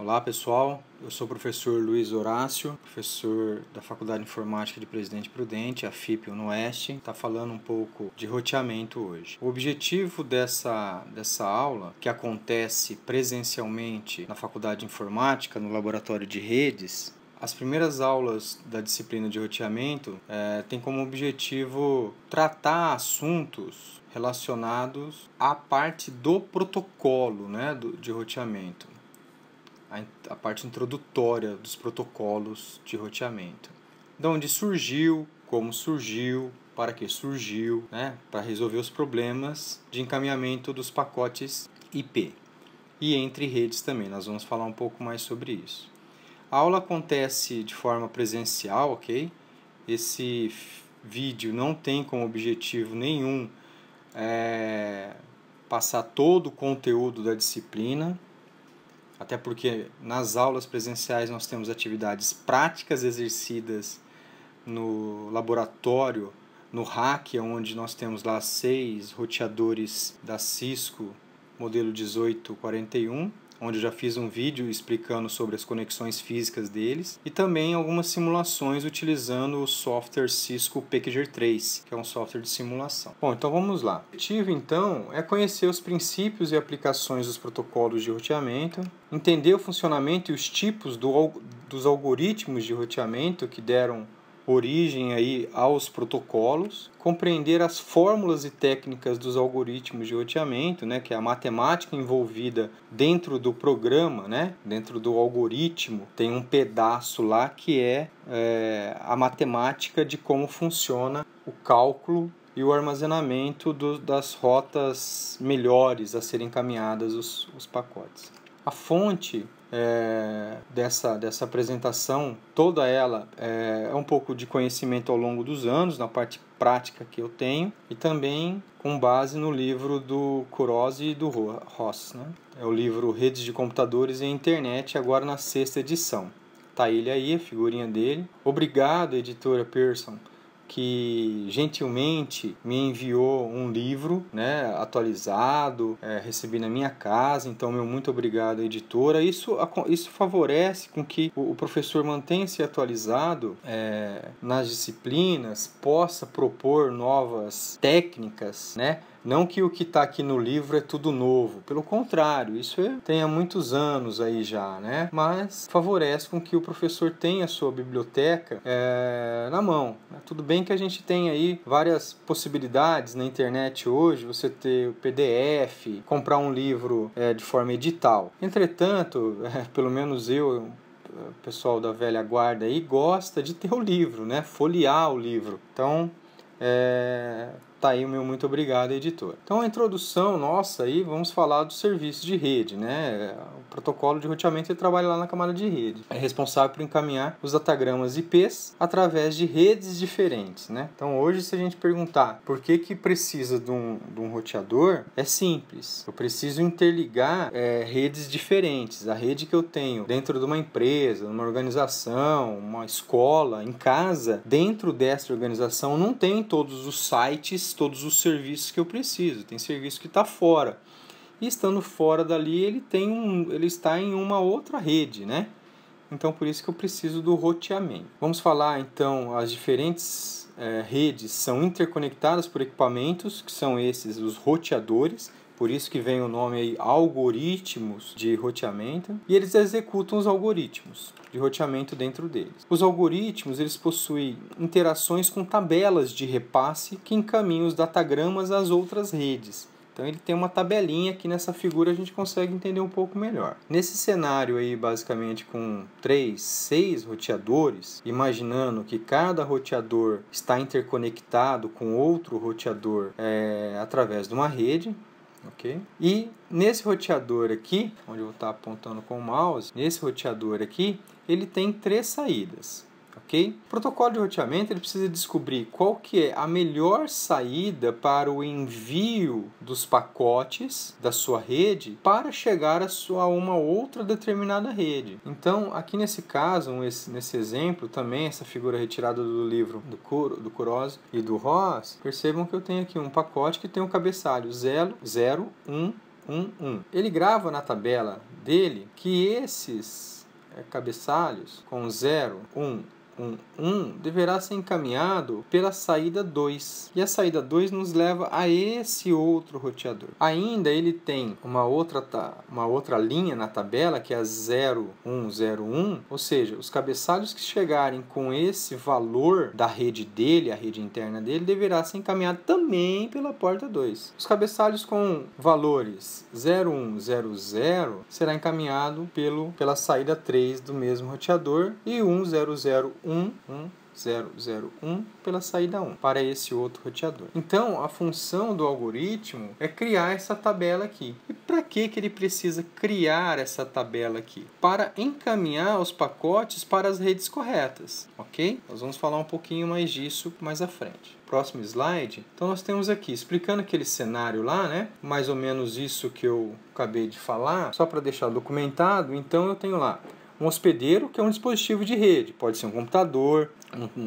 Olá pessoal, eu sou o professor Luiz Horácio, professor da Faculdade de Informática de Presidente Prudente, a FIP-UNOeste, está falando um pouco de roteamento hoje. O objetivo dessa aula, que acontece presencialmente na Faculdade de Informática, no Laboratório de Redes, as primeiras aulas da disciplina de roteamento têm como objetivo tratar assuntos relacionados à parte do protocolo, de roteamento. A parte introdutória dos protocolos de roteamento. De onde surgiu, como surgiu, para que surgiu, para resolver os problemas de encaminhamento dos pacotes IP. E entre redes também, nós vamos falar um pouco mais sobre isso. A aula acontece de forma presencial, ok? Esse vídeo não tem como objetivo nenhum passar todo o conteúdo da disciplina, até porque nas aulas presenciais nós temos atividades práticas exercidas no laboratório, no RAC, onde nós temos lá 6 roteadores da Cisco, modelo 1841, onde eu já fiz um vídeo explicando sobre as conexões físicas deles, e também algumas simulações utilizando o software Cisco Packager 3, que é um software de simulação. Bom, então vamos lá. O objetivo, então, é conhecer os princípios e aplicações dos protocolos de roteamento, entender o funcionamento e os tipos dos algoritmos de roteamento que deram origem aí aos protocolos, compreender as fórmulas e técnicas dos algoritmos de roteamento, que é a matemática envolvida dentro do programa, dentro do algoritmo, tem um pedaço lá que é a matemática de como funciona o cálculo e o armazenamento das rotas melhores a serem encaminhadas os pacotes. A fonte dessa apresentação, toda ela é um pouco de conhecimento ao longo dos anos, na parte prática que eu tenho, e também com base no livro do Kuroz e do Ross. É o livro Redes de Computadores e Internet, agora na 6ª edição. Tá ele aí, a figurinha dele. Obrigado, editora Pearson, que gentilmente me enviou um livro atualizado, recebi na minha casa, então meu muito obrigado, editora. Isso favorece com que o professor mantenha-se atualizado nas disciplinas, possa propor novas técnicas, Não que o que está aqui no livro é tudo novo, pelo contrário, isso tem há muitos anos aí já, Mas favorece com que o professor tenha a sua biblioteca na mão. Tudo bem que a gente tem aí várias possibilidades na internet hoje, você ter o PDF, comprar um livro de forma edital. Entretanto, pelo menos o pessoal da velha guarda aí gosta de ter o livro, folhear o livro. Então, tá aí o meu muito obrigado, editor. Então, a introdução nossa aí, vamos falar do serviço de rede, O protocolo de roteamento ele trabalha lá na camada de rede. É responsável por encaminhar os datagramas IPs através de redes diferentes, Então, hoje, se a gente perguntar por que precisa de um roteador, é simples. Eu preciso interligar redes diferentes. A rede que eu tenho dentro de uma empresa, uma organização, uma escola, em casa, dentro dessa organização não tem todos os sites, todos os serviços que eu preciso. Tem serviço que está fora. E estando fora dali, ele está em uma outra rede, Então, por isso que eu preciso do roteamento. Vamos falar, então, as diferentes redes são interconectadas por equipamentos, que são esses, os roteadores. Por isso que vem o nome aí, algoritmos de roteamento. E eles executam os algoritmos de roteamento dentro deles. Os algoritmos, eles possuem interações com tabelas de repasse que encaminham os datagramas às outras redes. Então ele tem uma tabelinha aqui nessa figura, a gente consegue entender um pouco melhor. Nesse cenário aí, basicamente com 6 roteadores, imaginando que cada roteador está interconectado com outro roteador através de uma rede, ok? E nesse roteador aqui, onde eu vou estar apontando com o mouse, nesse roteador aqui, ele tem 3 saídas. Okay? O protocolo de roteamento ele precisa descobrir qual que é a melhor saída para o envio dos pacotes da sua rede para chegar a uma outra determinada rede. Então, aqui nesse caso, nesse exemplo também, essa figura retirada do livro do Kuroz e do Ross, percebam que eu tenho aqui um pacote que tem o cabeçalho 0, 0, 1, 1, 1. Ele grava na tabela dele que esses cabeçalhos com 0, 1, 1 deverá ser encaminhado pela saída 2. E a saída 2 nos leva a esse outro roteador. Ainda ele tem uma outra linha na tabela, que é a 0, 1, 0, 1. Ou seja, os cabeçalhos que chegarem com esse valor da rede dele, a rede interna dele, deverá ser encaminhado também pela porta 2. Os cabeçalhos com valores 0, 1, 0, 0 será encaminhado pela saída 3 do mesmo roteador e 1, 0, 0, 1, 0, 0, 1 pela saída 1 para esse outro roteador. Então, a função do algoritmo é criar essa tabela aqui. E para que ele precisa criar essa tabela aqui? Para encaminhar os pacotes para as redes corretas, ok? Nós vamos falar um pouquinho mais disso mais à frente. Próximo slide. Então, nós temos aqui, explicando aquele cenário lá, né? Mais ou menos isso que eu acabei de falar, só para deixar documentado. Então, eu tenho lá um hospedeiro, que é um dispositivo de rede, pode ser um computador,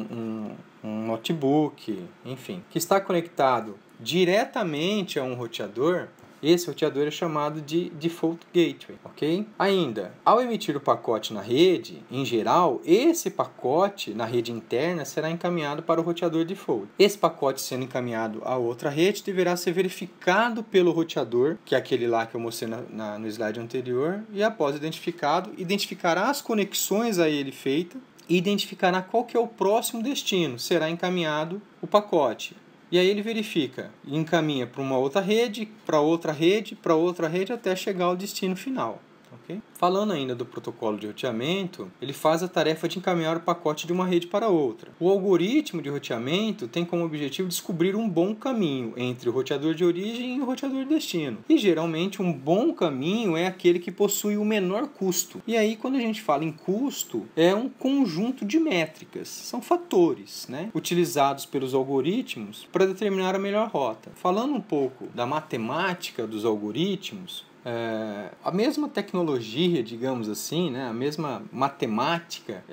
um notebook, enfim, que está conectado diretamente a um roteador. Esse roteador é chamado de Default Gateway, ok? Ainda, ao emitir o pacote na rede, em geral, esse pacote na rede interna será encaminhado para o roteador default. Esse pacote sendo encaminhado a outra rede deverá ser verificado pelo roteador, que é aquele lá que eu mostrei no slide anterior, e após identificado, identificará as conexões a ele feitas e identificará qual que é o próximo destino. Será encaminhado o pacote. E aí ele verifica e encaminha para uma outra rede, para outra rede, para outra rede, até chegar ao destino final. Okay? Falando ainda do protocolo de roteamento, ele faz a tarefa de encaminhar o pacote de uma rede para outra. O algoritmo de roteamento tem como objetivo descobrir um bom caminho entre o roteador de origem e o roteador de destino. E geralmente um bom caminho é aquele que possui o menor custo. E aí quando a gente fala em custo, é um conjunto de métricas, são fatores, né, utilizados pelos algoritmos para determinar a melhor rota. Falando um pouco da matemática dos algoritmos, a mesma tecnologia, digamos assim, né, a mesma matemática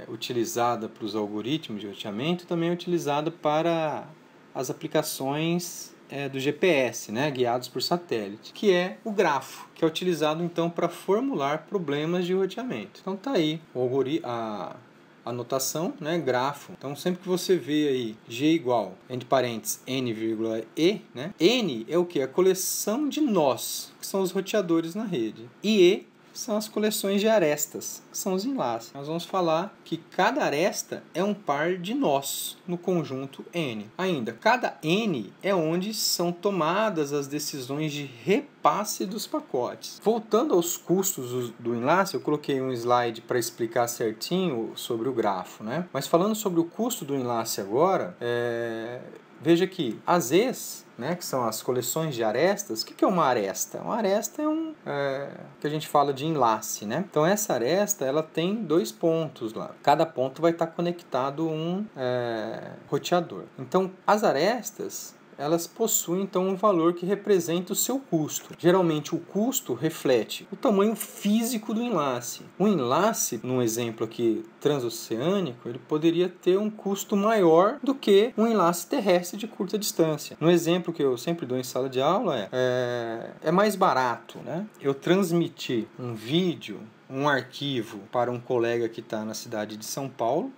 utilizada para os algoritmos de roteamento também é utilizada para as aplicações do GPS, né, guiados por satélite, que é o grafo, que é utilizado então para formular problemas de roteamento. Então tá aí a notação, né, grafo. Então sempre que você vê aí G igual, entre parênteses, N, E, né? N é o que? A coleção de nós, que são os roteadores na rede. E E são as coleções de arestas, que são os enlaces. Nós vamos falar que cada aresta é um par de nós no conjunto N. Ainda, cada N é onde são tomadas as decisões de repasse dos pacotes. Voltando aos custos do enlace, eu coloquei um slide para explicar certinho sobre o grafo, né? Mas falando sobre o custo do enlace agora, veja que as E's, né, que são as coleções de arestas. O que é uma aresta? Uma aresta é que a gente fala de enlace, né? Então essa aresta ela tem 2 pontos lá. Cada ponto vai estar conectado a um roteador. Então as arestas elas possuem então um valor que representa o seu custo. Geralmente o custo reflete o tamanho físico do enlace. Um enlace, num exemplo aqui transoceânico, ele poderia ter um custo maior do que um enlace terrestre de curta distância. No exemplo que eu sempre dou em sala de aula é mais barato, né? Eu transmitir um vídeo, um arquivo para um colega que está na cidade de São Paulo,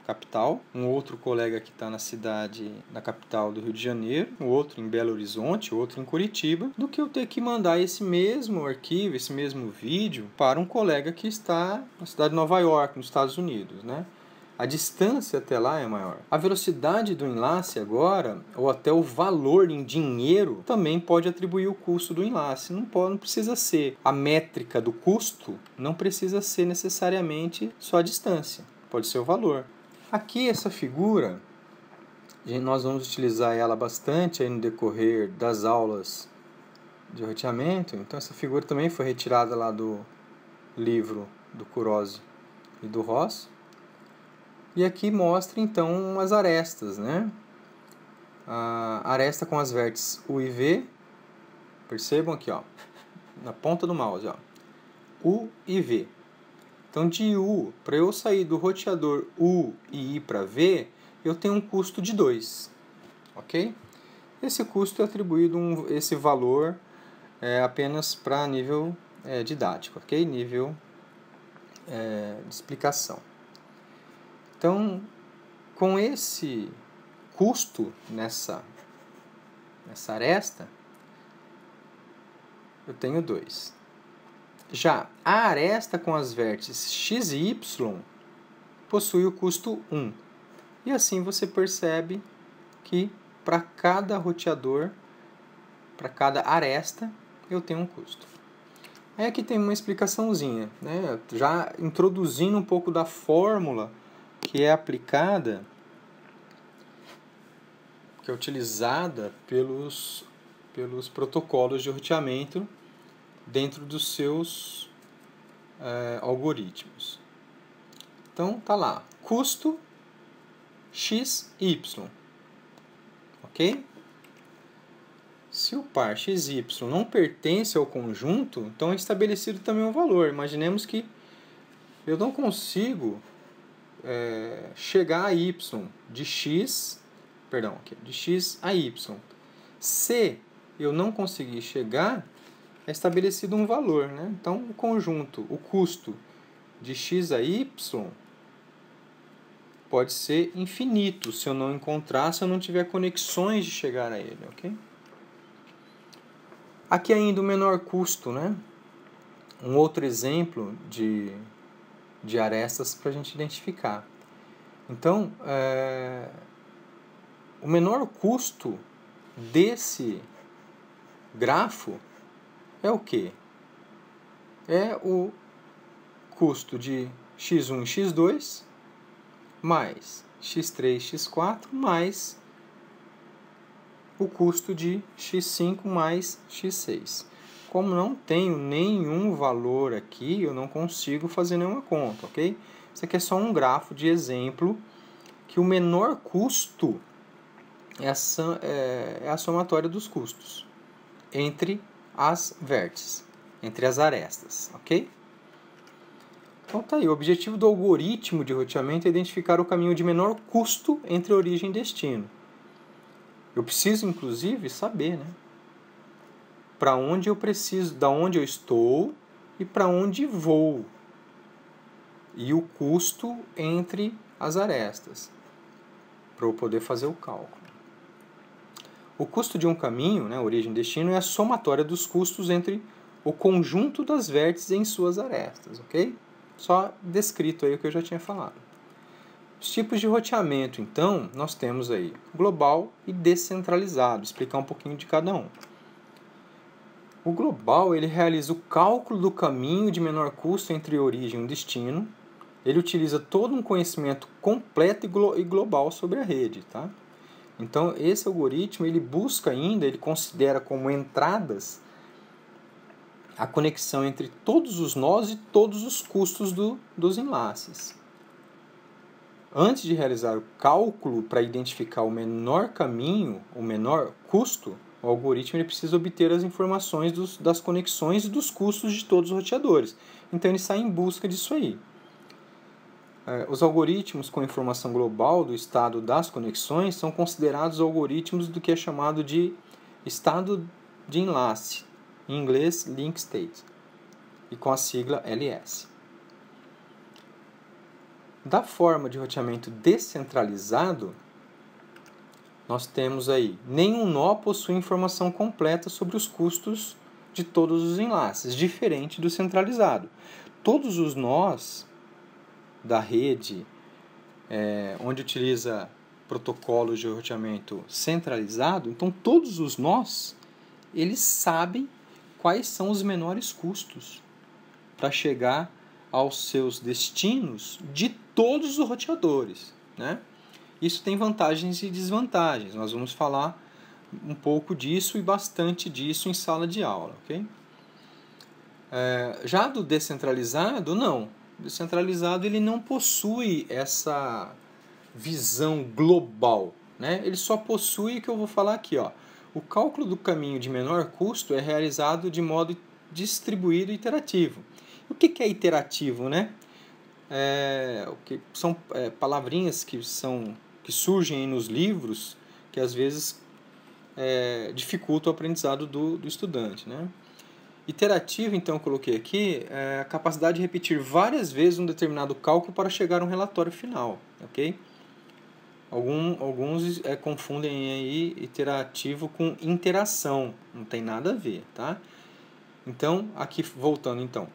capital, um outro colega que está na capital do Rio de Janeiro, o outro em Belo Horizonte, outro em Curitiba, do que eu ter que mandar esse mesmo arquivo, esse mesmo vídeo para um colega que está na cidade de Nova York, nos Estados Unidos, né? A distância até lá é maior. A velocidade do enlace agora, ou até o valor em dinheiro, também pode atribuir o custo do enlace. Não precisa ser a métrica do custo, não precisa ser necessariamente só a distância, pode ser o valor. Aqui essa figura, nós vamos utilizar ela bastante aí no decorrer das aulas de roteamento. Então essa figura também foi retirada lá do livro do Kuroz e do Ross. E aqui mostra então as arestas, né? A aresta com as vértices U e V. Percebam aqui, ó, na ponta do mouse, ó, U e V. Então, de U, para eu sair do roteador U e ir para V, eu tenho um custo de 2. Ok? Esse custo é atribuído esse valor apenas para nível didático, ok? Nível de explicação. Então, com esse custo nessa aresta, eu tenho 2. Já a aresta com as vértices x e y possui o custo 1. E assim você percebe que para cada roteador, para cada aresta, eu tenho um custo. Aí aqui tem uma explicaçãozinha, né? Já introduzindo um pouco da fórmula que é aplicada, que é utilizada pelos protocolos de roteamento dentro dos seus algoritmos. Então, tá lá, custo x, y, ok? Se o par x e y não pertence ao conjunto, então é estabelecido também um valor. Imaginemos que eu não consigo chegar a y de x a y. Se eu não conseguir chegar, é estabelecido um valor, né? Então, o conjunto, o custo de x a y pode ser infinito se eu não tiver conexões de chegar a ele, ok? Aqui ainda o menor custo, né? Um outro exemplo de arestas para a gente identificar. Então, o menor custo desse grafo é o quê? É o custo de x1 e x2 mais x3, x4 mais o custo de x5 mais x6. Como não tenho nenhum valor aqui, eu não consigo fazer nenhuma conta, ok? Isso aqui é só um grafo de exemplo que o menor custo é a somatória dos custos entre as vértices, entre as arestas, ok? Então tá aí, o objetivo do algoritmo de roteamento é identificar o caminho de menor custo entre origem e destino. Eu preciso, inclusive, saber, né? Para onde eu preciso, da onde eu estou e para onde vou. E o custo entre as arestas, para eu poder fazer o cálculo. O custo de um caminho, né, origem e destino, é a somatória dos custos entre o conjunto das vértices em suas arestas, ok? Só descrito aí o que eu já tinha falado. Os tipos de roteamento, então, nós temos aí global e descentralizado. Vou explicar um pouquinho de cada um. O global, ele realiza o cálculo do caminho de menor custo entre origem e destino. Ele utiliza todo um conhecimento completo e global sobre a rede, tá? Então, esse algoritmo, ele busca ainda, ele considera como entradas a conexão entre todos os nós e todos os custos dos enlaces. Antes de realizar o cálculo para identificar o menor caminho, o menor custo, o algoritmo ele precisa obter as informações das conexões e dos custos de todos os roteadores. Então, ele sai em busca disso aí. Os algoritmos com informação global do estado das conexões são considerados algoritmos do que é chamado de estado de enlace, em inglês link state, e com a sigla LS. Da forma de roteamento descentralizado, nós temos aí, nenhum nó possui informação completa sobre os custos de todos os enlaces, diferente do centralizado. Todos os nós da rede, onde utiliza protocolos de roteamento centralizado, então todos os nós, eles sabem quais são os menores custos para chegar aos seus destinos de todos os roteadores, né? Isso tem vantagens e desvantagens. Nós vamos falar um pouco disso e bastante disso em sala de aula, ok? Já do descentralizado, não. O descentralizado ele não possui essa visão global, né? Ele só possui o que eu vou falar aqui, ó. O cálculo do caminho de menor custo é realizado de modo distribuído e iterativo. O que é iterativo, né? São palavrinhas que surgem nos livros que às vezes dificultam o aprendizado do estudante, né? Iterativo, então, eu coloquei aqui, é a capacidade de repetir várias vezes um determinado cálculo para chegar a um relatório final, ok? Alguns confundem aí iterativo com interação, não tem nada a ver, tá? Então, aqui voltando então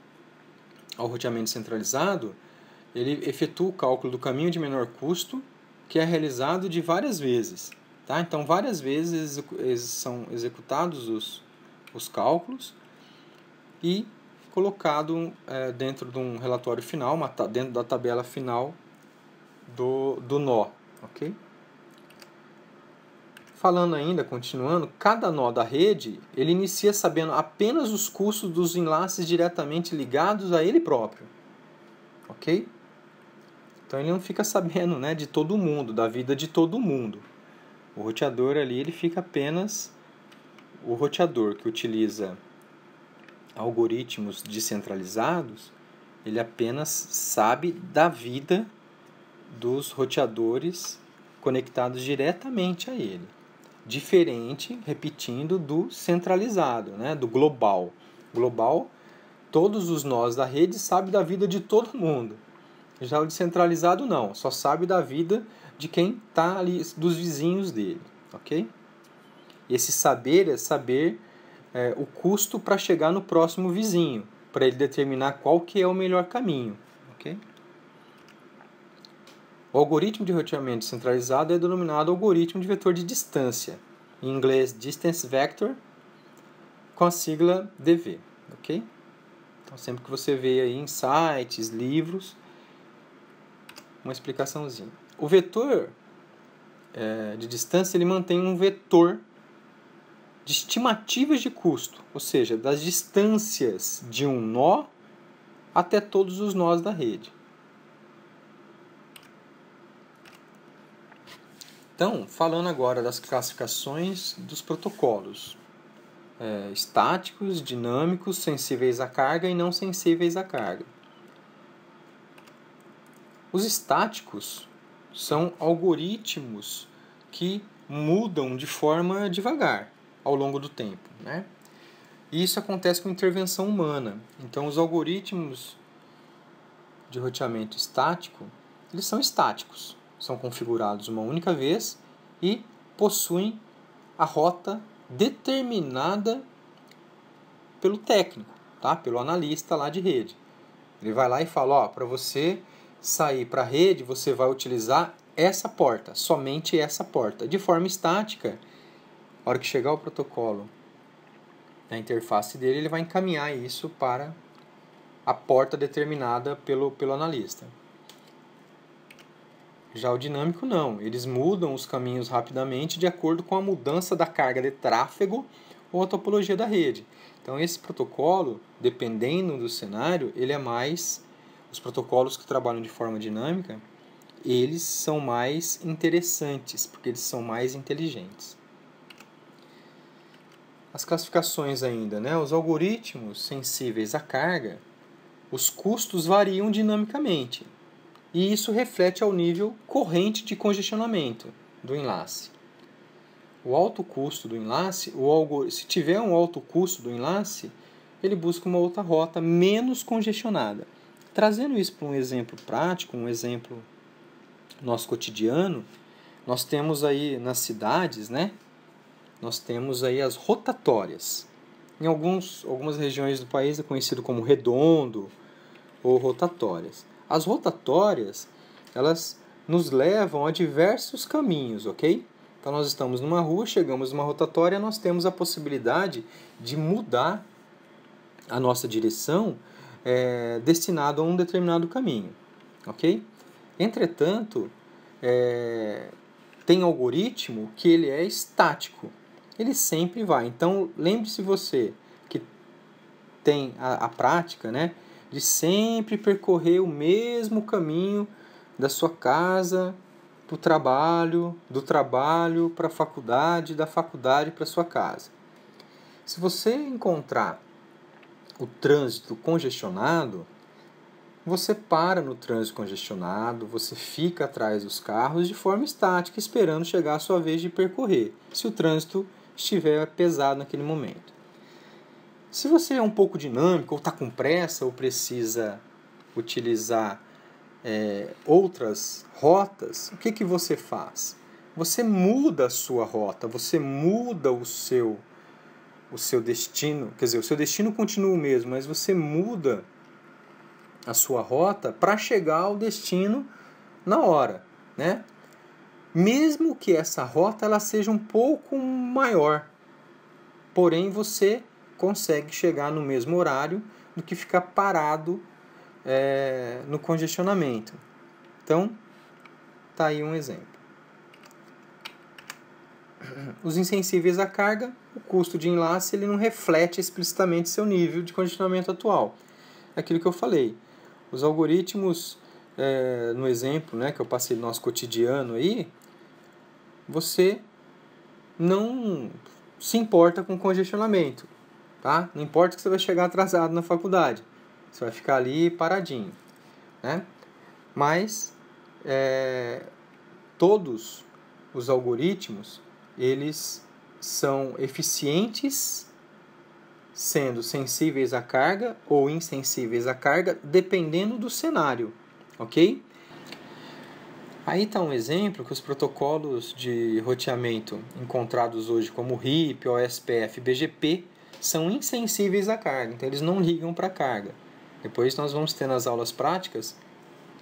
ao roteamento centralizado, ele efetua o cálculo do caminho de menor custo, que é realizado de várias vezes, tá? Então, várias vezes são executados os cálculos e colocado dentro de um relatório final, dentro da tabela final do nó, ok? Falando ainda, continuando, cada nó da rede, ele inicia sabendo apenas os custos dos enlaces diretamente ligados a ele próprio, ok? Então ele não fica sabendo, né, de todo mundo, da vida de todo mundo. O roteador ali, ele fica apenas o roteador que utiliza algoritmos descentralizados, ele apenas sabe da vida dos roteadores conectados diretamente a ele. Diferente, repetindo, do centralizado, né? Do global. Global, todos os nós da rede sabem da vida de todo mundo. Já o descentralizado não, só sabe da vida de quem está ali, dos vizinhos dele, ok? Esse saber é saber o custo para chegar no próximo vizinho, para ele determinar qual que é o melhor caminho, ok? O algoritmo de roteamento centralizado é denominado algoritmo de vetor de distância, em inglês Distance Vector, com a sigla DV, ok? Então, sempre que você vê aí em sites, livros, uma explicaçãozinha. O vetor de distância, ele mantém um vetor de estimativas de custo, ou seja, das distâncias de um nó até todos os nós da rede. Então, falando agora das classificações dos protocolos estáticos, dinâmicos, sensíveis à carga e não sensíveis à carga. Os estáticos são algoritmos que mudam de forma devagar ao longo do tempo, né? E isso acontece com intervenção humana. Então, os algoritmos de roteamento estático, eles são estáticos. São configurados uma única vez e possuem a rota determinada pelo técnico, tá? Pelo analista lá de rede. Ele vai lá e fala, para você sair para a rede, você vai utilizar essa porta, somente essa porta. De forma estática, a hora que chegar o protocolo na interface dele, ele vai encaminhar isso para a porta determinada pelo analista. Já o dinâmico não, eles mudam os caminhos rapidamente de acordo com a mudança da carga de tráfego ou a topologia da rede. Então esse protocolo, dependendo do cenário, ele é mais... Os protocolos que trabalham de forma dinâmica, eles são mais interessantes, porque eles são mais inteligentes. As classificações ainda, né? Os algoritmos sensíveis à carga, os custos variam dinamicamente. E isso reflete ao nível corrente de congestionamento do enlace. O alto custo do enlace, se tiver um alto custo do enlace, ele busca uma outra rota menos congestionada. Trazendo isso para um exemplo prático, um exemplo nosso cotidiano, nós temos aí nas cidades, né? Nós temos aí as rotatórias. Em algumas regiões do país é conhecido como redondo ou rotatórias. As rotatórias, elas nos levam a diversos caminhos, ok? Então, nós estamos numa rua, chegamos numa rotatória, nós temos a possibilidade de mudar a nossa direção destinado a um determinado caminho, ok? Entretanto, tem algoritmo que ele é estático, ele sempre vai. Então, lembre-se você que tem a prática, né, de sempre percorrer o mesmo caminho da sua casa para o trabalho, do trabalho para a faculdade, da faculdade para a sua casa. Se você encontrar o trânsito congestionado, você para no trânsito congestionado, você fica atrás dos carros de forma estática, esperando chegar a sua vez de percorrer, se o trânsito estiver pesado naquele momento. Se você é um pouco dinâmico, ou está com pressa, ou precisa utilizar outras rotas, o que você faz? Você muda a sua rota, você muda o seu destino, quer dizer, o seu destino continua o mesmo, mas você muda a sua rota para chegar ao destino na hora, né? Mesmo que essa rota ela seja um pouco maior, porém você consegue chegar no mesmo horário do que ficar parado no congestionamento. Então, tá aí um exemplo. Os insensíveis à carga, o custo de enlace ele não reflete explicitamente seu nível de congestionamento atual. É aquilo que eu falei. Os algoritmos, no exemplo, né, que eu passei no nosso cotidiano aí, você não se importa com congestionamento, tá? Não importa que você vai chegar atrasado na faculdade, você vai ficar ali paradinho, né? Mas todos os algoritmos eles são eficientes sendo sensíveis à carga ou insensíveis à carga, dependendo do cenário, ok? Aí está um exemplo que os protocolos de roteamento encontrados hoje como RIP, OSPF e BGP são insensíveis à carga, então eles não ligam para a carga. Depois nós vamos ter nas aulas práticas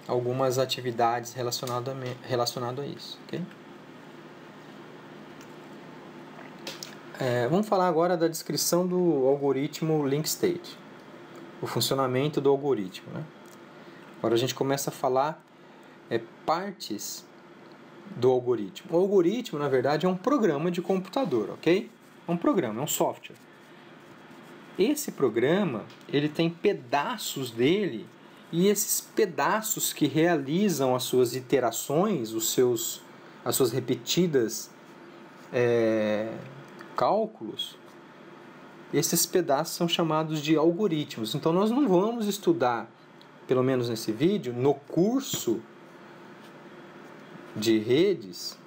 algumas atividades relacionadas a isso, ok? Vamos falar agora da descrição do algoritmo Link State, o funcionamento do algoritmo, né? Agora a gente começa a falar partes do algoritmo. O algoritmo, na verdade, é um programa de computador, ok? É um programa, é um software. Esse programa, ele tem pedaços dele e esses pedaços que realizam as suas iterações, as suas repetidas cálculos, esses pedaços são chamados de algoritmos. Então nós não vamos estudar, pelo menos nesse vídeo, no curso de redes,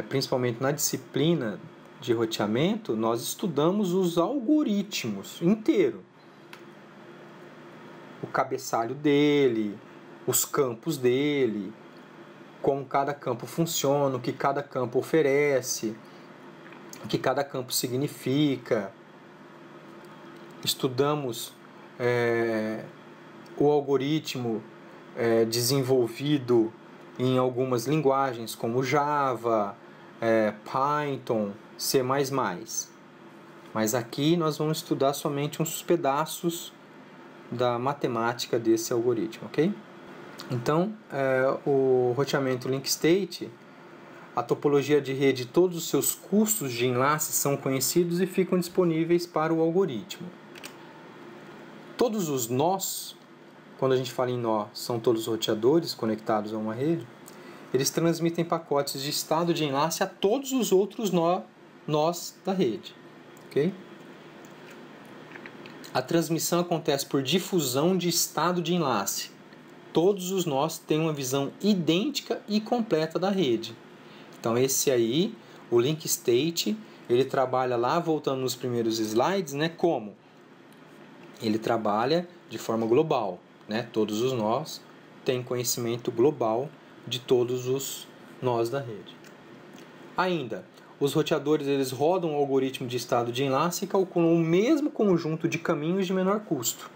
principalmente na disciplina de roteamento, nós estudamos os algoritmos inteiro. O cabeçalho dele, os campos dele, como cada campo funciona, o que cada campo oferece, o que cada campo significa. Estudamos o algoritmo desenvolvido em algumas linguagens como Java, Python, C++. Mas aqui nós vamos estudar somente uns pedaços da matemática desse algoritmo, ok? Então, o roteamento Link State, a topologia de rede, todos os seus custos de enlace são conhecidos e ficam disponíveis para o algoritmo. Todos os nós, quando a gente fala em nó, são todos os roteadores conectados a uma rede, eles transmitem pacotes de estado de enlace a todos os outros nós da rede. Okay? A transmissão acontece por difusão de estado de enlace. Todos os nós têm uma visão idêntica e completa da rede. Então esse aí, o Link State, ele trabalha lá, voltando nos primeiros slides, né, como? Ele trabalha de forma global, né? Todos os nós têm conhecimento global de todos os nós da rede. Ainda, os roteadores eles rodam o algoritmo de estado de enlace e calculam o mesmo conjunto de caminhos de menor custo.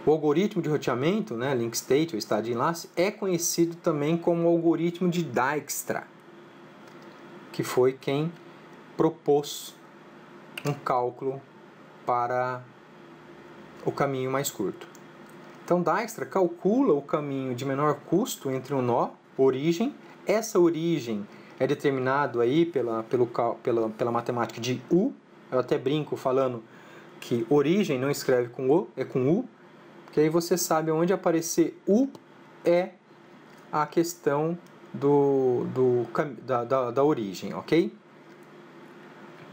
O algoritmo de roteamento, né, Link State, ou estado de enlace, é conhecido também como algoritmo de Dijkstra, que foi quem propôs um cálculo para o caminho mais curto. Então, Dijkstra calcula o caminho de menor custo entre um nó, origem. Essa origem é determinado aí pela matemática de U. Eu até brinco falando que origem não escreve com O, é com U. Que aí você sabe onde aparecer U é a questão da origem, ok?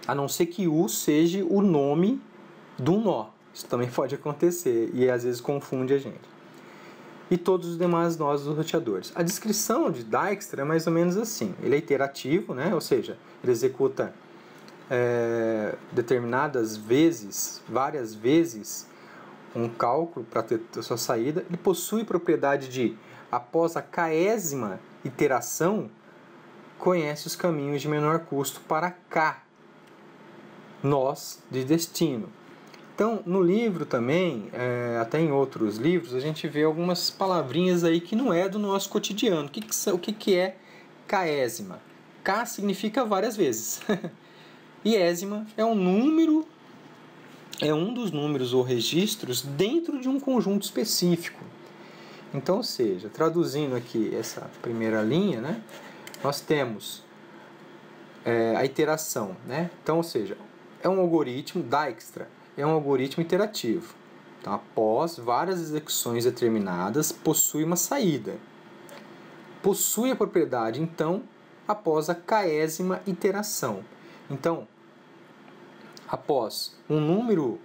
A não ser que U seja o nome do nó. Isso também pode acontecer e às vezes confunde a gente. e todos os demais nós dos roteadores. A descrição de Dijkstra é mais ou menos assim. Ele é iterativo, né? Ou seja, ele executa determinadas vezes, várias vezes, um cálculo para ter a sua saída. Ele possui propriedade de, após a késima iteração, conhece os caminhos de menor custo para K nós de destino. Então, no livro também, até em outros livros, a gente vê algumas palavrinhas aí que não é do nosso cotidiano. O que é késima? K significa várias vezes. E ésima é um número, é um dos números ou registros dentro de um conjunto específico. Então, ou seja, traduzindo aqui essa primeira linha, né, nós temos a iteração, né? Então, ou seja, é um algoritmo, Dijkstra é um algoritmo iterativo. Então, após várias execuções determinadas, possui uma saída. Possui a propriedade, então, após a késima iteração. Então, após um número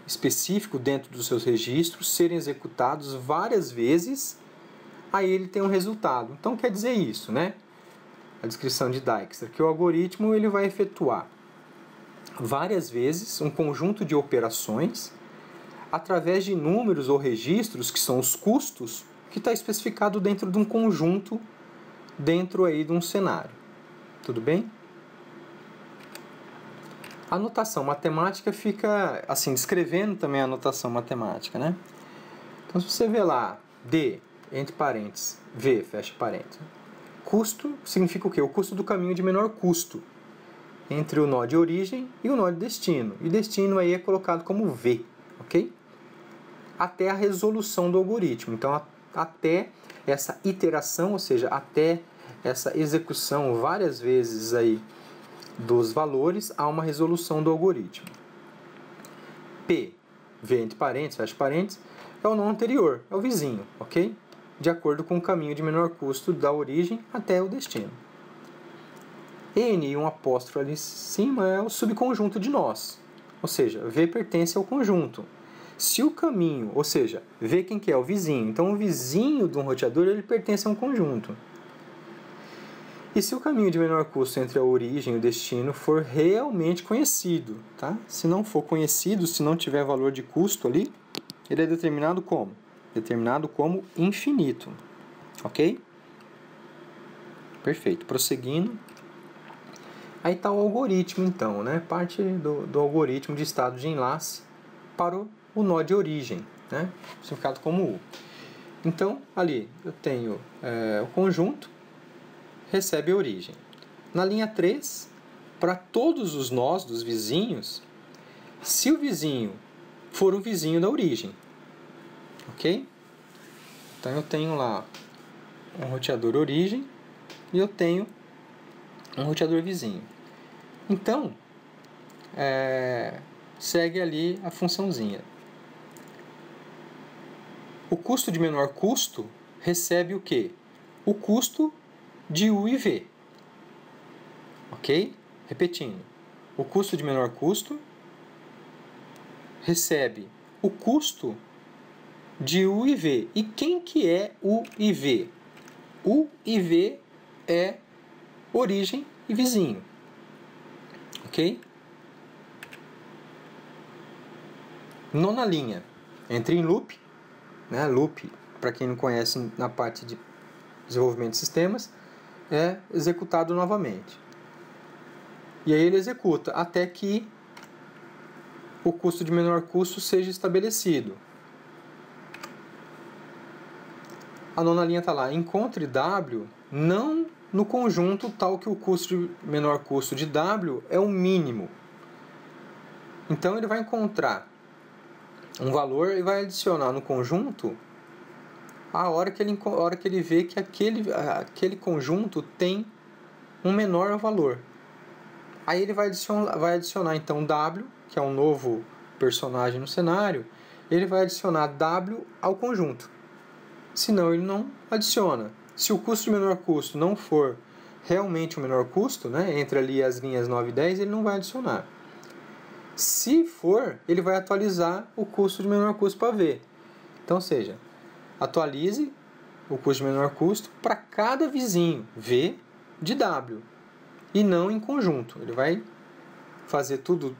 específico dentro dos seus registros serem executados várias vezes, aí ele tem um resultado. Então, quer dizer isso, né? A descrição de Dijkstra, que o algoritmo ele vai efetuar várias vezes um conjunto de operações através de números ou registros, que são os custos, que está especificado dentro de um conjunto, dentro aí de um cenário. Tudo bem? A notação matemática fica assim, descrevendo também a notação matemática, né? Então, se você vê lá D, entre parênteses, V, fecha parênteses. Custo significa o quê? O custo do caminho de menor custo entre o nó de origem e o nó de destino. E destino aí é colocado como V, ok? Até a resolução do algoritmo. Então, até essa iteração, ou seja, até essa execução várias vezes aí dos valores, há uma resolução do algoritmo. P, V entre parênteses, fecha parênteses, é o nó anterior, é o vizinho, ok? De acordo com o caminho de menor custo da origem até o destino. N e um apóstrofo ali em cima é o subconjunto de nós, ou seja, V pertence ao conjunto. Se o caminho, ou seja, V quem que é? O vizinho. Então o vizinho de um roteador ele pertence a um conjunto. E se o caminho de menor custo entre a origem e o destino for realmente conhecido, tá? Se não for conhecido, se não tiver valor de custo ali, ele é determinado como? Determinado como infinito, ok? Perfeito. Prosseguindo. Aí está o algoritmo, então, né? Parte do algoritmo de estado de enlace para o nó de origem, né? Significado como U. Então, ali eu tenho o conjunto, recebe a origem. Na linha 3, para todos os nós dos vizinhos, se o vizinho for o vizinho da origem, ok? Então eu tenho lá um roteador origem e eu tenho um roteador vizinho. Então, segue ali a funçãozinha. O custo de menor custo recebe o quê? O custo de U e V. Ok? Repetindo. O custo de menor custo recebe o custo de U e V. E quem que é U e V? U e V é origem e vizinho. Ok? Nona linha. Entre em loop. Né? Loop, para quem não conhece na parte de desenvolvimento de sistemas, é executado novamente. E aí ele executa até que o custo de menor custo seja estabelecido. A nona linha está lá. Encontre W não no conjunto tal que o custo de menor custo de W é o mínimo. Então ele vai encontrar um valor e vai adicionar no conjunto a hora que ele vê que aquele conjunto tem um menor valor. Aí ele vai adicionar então W, que é um novo personagem no cenário, ele vai adicionar W ao conjunto. Senão ele não adiciona. Se o custo de menor custo não for realmente o menor custo, né, entre ali as linhas 9 e 10, ele não vai adicionar. Se for, ele vai atualizar o custo de menor custo para V. Então, ou seja, atualize o custo de menor custo para cada vizinho, V de W, e não em conjunto. Ele vai fazer tudo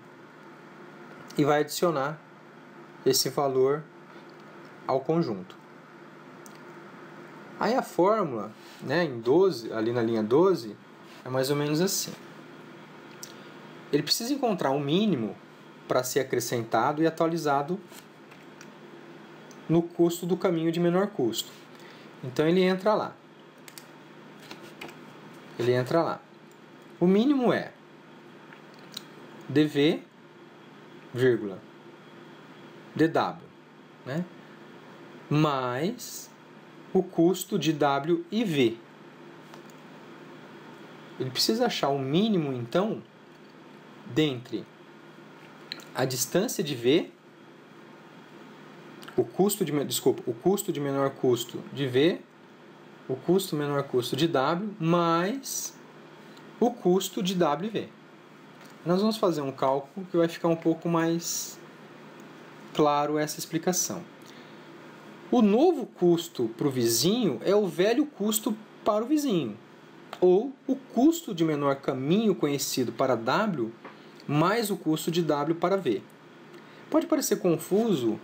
e vai adicionar esse valor ao conjunto. Aí a fórmula, né, em 12, ali na linha 12, é mais ou menos assim. Ele precisa encontrar um mínimo para ser acrescentado e atualizado no custo do caminho de menor custo. Então ele entra lá. O mínimo é dV, vírgula, dW, né? Mais o custo de W e V. Ele precisa achar o mínimo, então, dentre a distância de V, o custo de menor custo de V, o custo menor custo de W, mais o custo de WV. Nós vamos fazer um cálculo que vai ficar um pouco mais claro essa explicação. O novo custo para o vizinho é o velho custo para o vizinho, ou o custo de menor caminho conhecido para W mais o custo de W para V. Pode parecer confuso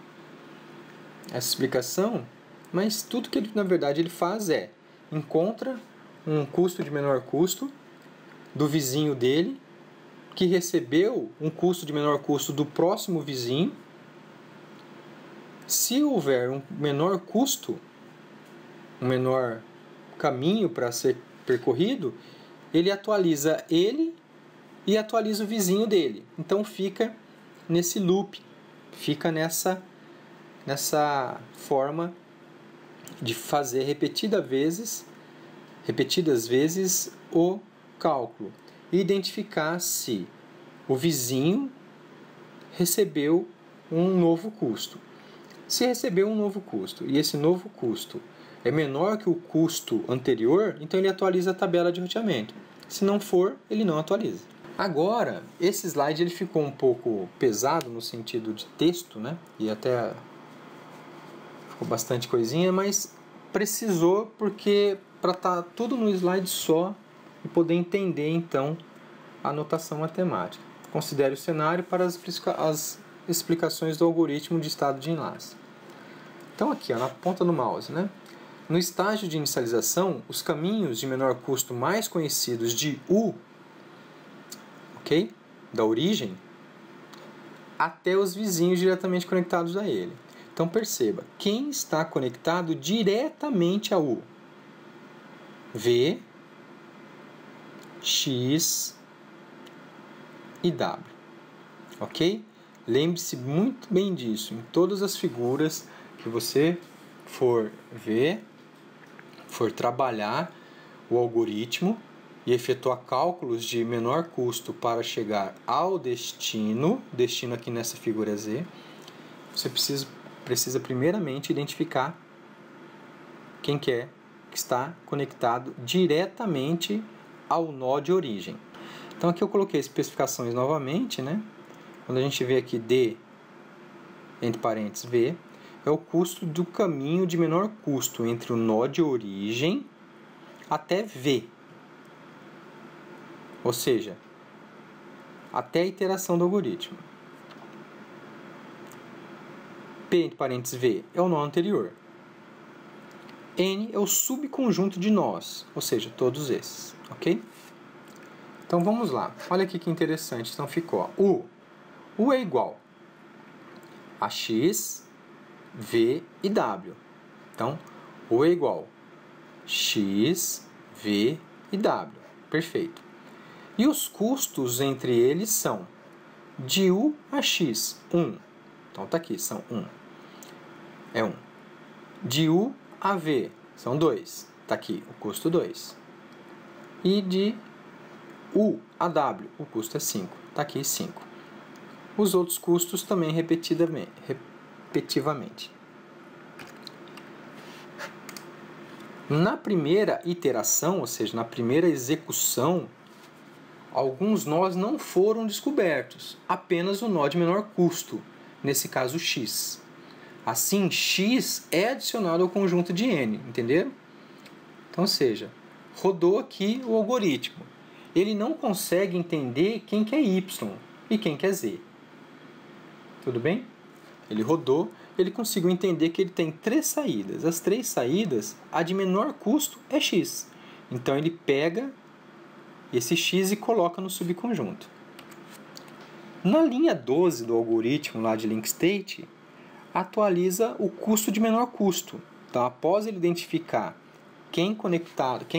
essa explicação, mas tudo que ele, na verdade, ele faz é encontra um custo de menor custo do vizinho dele, que recebeu um custo de menor custo do próximo vizinho. Se houver um menor custo, um menor caminho para ser percorrido, ele atualiza ele e atualiza o vizinho dele. Então fica nesse loop, fica nessa forma de fazer repetidas vezes o cálculo e identificar se o vizinho recebeu um novo custo. Se recebeu um novo custo e esse novo custo é menor que o custo anterior, então ele atualiza a tabela de roteamento. Se não for, ele não atualiza. Agora, esse slide ele ficou um pouco pesado no sentido de texto, né? E até ficou bastante coisinha, mas precisou porque para estar tudo no slide só e poder entender então a notação matemática. Considere o cenário para as explicações do algoritmo de estado de enlace. Então aqui, ó, na ponta do mouse, né? No estágio de inicialização, os caminhos de menor custo mais conhecidos de U, ok? Da origem, até os vizinhos diretamente conectados a ele. Então perceba, quem está conectado diretamente a U? V, X e W, ok? Lembre-se muito bem disso, em todas as figuras que você for ver, for trabalhar o algoritmo e efetuar cálculos de menor custo para chegar ao destino aqui nessa figura Z, você precisa primeiramente identificar quem que está conectado diretamente ao nó de origem. Então aqui eu coloquei especificações novamente, né? Quando a gente vê aqui D, entre parênteses V, é o custo do caminho de menor custo entre o nó de origem até V. Ou seja, até a iteração do algoritmo. P, entre parênteses V, é o nó anterior. N é o subconjunto de nós, ou seja, todos esses, ok? Então vamos lá, olha aqui que interessante, então ficou, ó, U é igual a X, V e W. Então, U é igual X, V e W. Perfeito. E os custos entre eles são de U a X, 1. Então, tá aqui, são 1. É 1. De U a V, são 2. Tá aqui, o custo 2. E de U a W, o custo é 5. Tá aqui, 5. Os outros custos também repetitivamente. Na primeira iteração, ou seja, na primeira execução, alguns nós não foram descobertos, apenas o nó de menor custo, nesse caso X. Assim, x é adicionado ao conjunto de n, entenderam? Então, ou seja, rodou aqui o algoritmo. Ele não consegue entender quem que é y e quem que é z. Tudo bem? Ele rodou, ele conseguiu entender que ele tem 3 saídas. As 3 saídas, a de menor custo é x. Então, ele pega esse x e coloca no subconjunto. Na linha 12 do algoritmo lá de link state, atualiza o custo de menor custo. Então, após ele identificar quem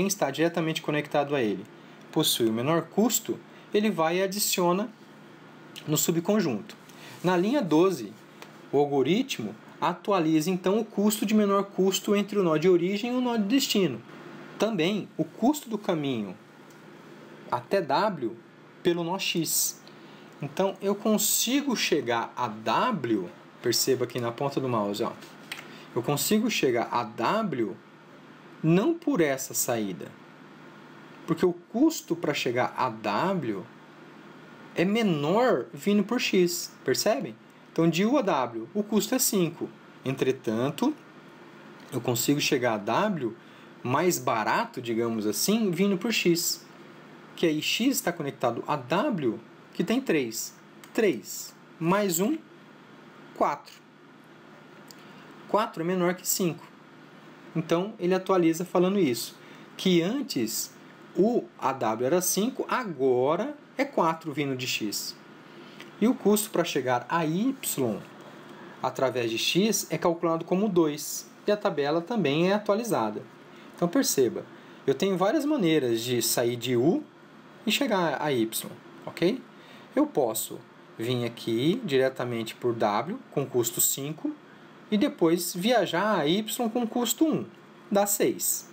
está diretamente conectado a ele possui o menor custo, ele vai e adiciona no subconjunto. Na linha 12, o algoritmo atualiza então o custo de menor custo entre o nó de origem e o nó de destino. Também o custo do caminho até W pelo nó X. Então, eu consigo chegar a W, perceba aqui na ponta do mouse, ó. Eu consigo chegar a W não por essa saída, porque o custo para chegar a W é menor vindo por X, percebem? Então, de U a W, o custo é 5. Entretanto, eu consigo chegar a W mais barato, digamos assim, vindo por X. Que aí X está conectado a W, que tem 3. 3 mais 1, 4. 4 é menor que 5. Então, ele atualiza falando isso. Que antes o AW era 5, agora é 4 vindo de X. E o custo para chegar a Y através de X é calculado como 2. E a tabela também é atualizada. Então, perceba, eu tenho várias maneiras de sair de U e chegar a Y, ok? Eu posso vir aqui diretamente por W com custo 5 e depois viajar a Y com custo 1, dá 6.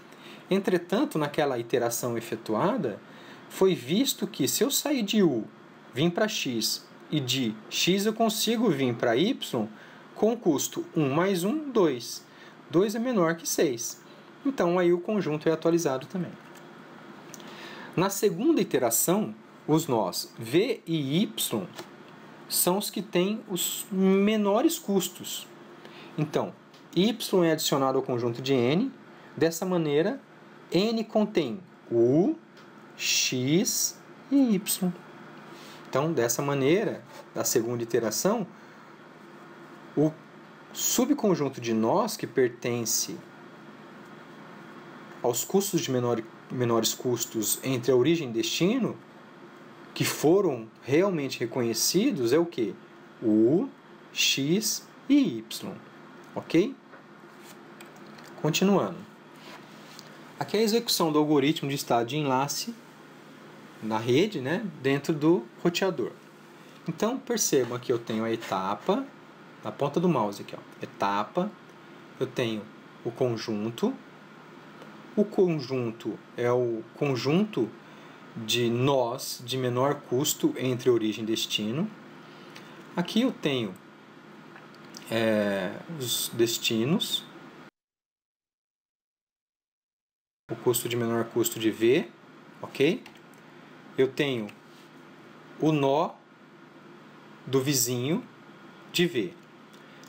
Entretanto, naquela iteração efetuada, foi visto que se eu sair de U, vir para X e de X eu consigo vir para Y com custo 1 mais 1, 2. 2 é menor que 6. Então, aí o conjunto é atualizado também. Na segunda iteração, os nós V e Y são os que têm os menores custos. Então, Y é adicionado ao conjunto de N. Dessa maneira, N contém U, X e Y. Então, dessa maneira, da segunda iteração, o subconjunto de nós que pertence aos custos de menores custos entre a origem e destino, que foram realmente reconhecidos, é o quê? U, X e Y. Ok? Continuando. Aqui é a execução do algoritmo de estado de enlace na rede, né, dentro do roteador. Então, percebam aqui eu tenho a etapa, na ponta do mouse aqui, ó, etapa, eu tenho o conjunto. O conjunto é o conjunto de nós de menor custo entre origem e destino. Aqui eu tenho os destinos, o custo de menor custo de V, ok? Eu tenho o nó do vizinho de V.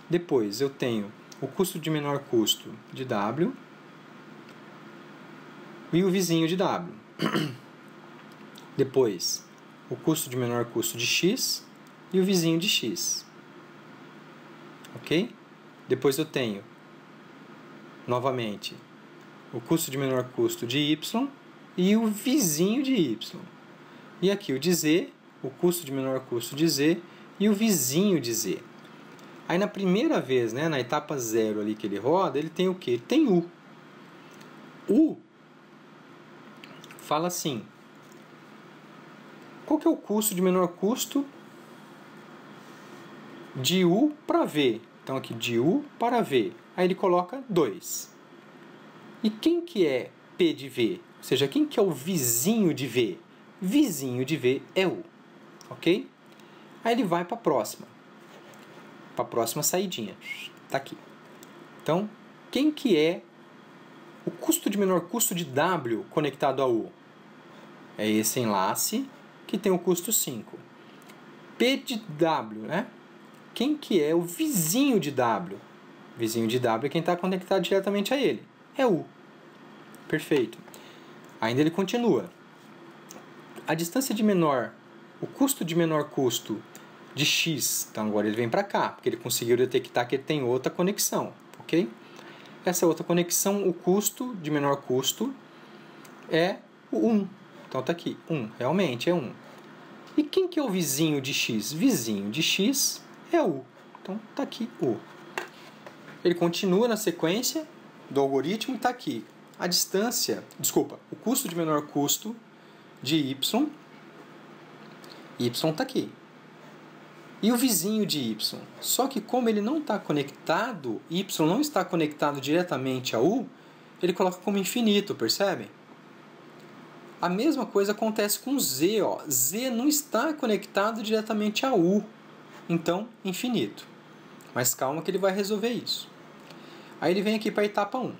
Depois eu tenho o custo de menor custo de W e o vizinho de W. Depois, o custo de menor custo de X e o vizinho de X. Ok? Depois eu tenho, novamente, o custo de menor custo de Y e o vizinho de Y. E aqui o de Z, o custo de menor custo de Z e o vizinho de Z. Aí na primeira vez, né, na etapa 0 ali que ele roda, ele tem o quê? Ele tem U. U fala assim, qual que é o custo de menor custo de U para V? Então aqui de U para V. Aí ele coloca 2. E quem que é P de V? Ou seja, quem que é o vizinho de V? Vizinho de V é U. Ok? Aí ele vai para a próxima. Para a próxima saidinha. Está aqui. Então, quem que é o custo de menor custo de W conectado a U? É esse enlace que tem o custo 5. P de W, né? Quem que é o vizinho de W? Vizinho de W é quem está conectado diretamente a ele. É U. Perfeito. Ainda ele continua. A distância de menor, o custo de menor custo de X, então agora ele vem para cá, porque ele conseguiu detectar que ele tem outra conexão, ok? Essa outra conexão, o custo de menor custo é o 1. Então está aqui, 1, realmente é 1. E quem que é o vizinho de X? Vizinho de X é U. Então está aqui U. Ele continua na sequência do algoritmo e está aqui. A distância, desculpa, o custo de menor custo de Y está aqui. E o vizinho de Y? Só que como ele não está conectado, Y não está conectado diretamente a U, ele coloca como infinito, percebe? A mesma coisa acontece com Z. Ó. Z não está conectado diretamente a U, então infinito. Mas calma que ele vai resolver isso. Aí ele vem aqui para a etapa 1.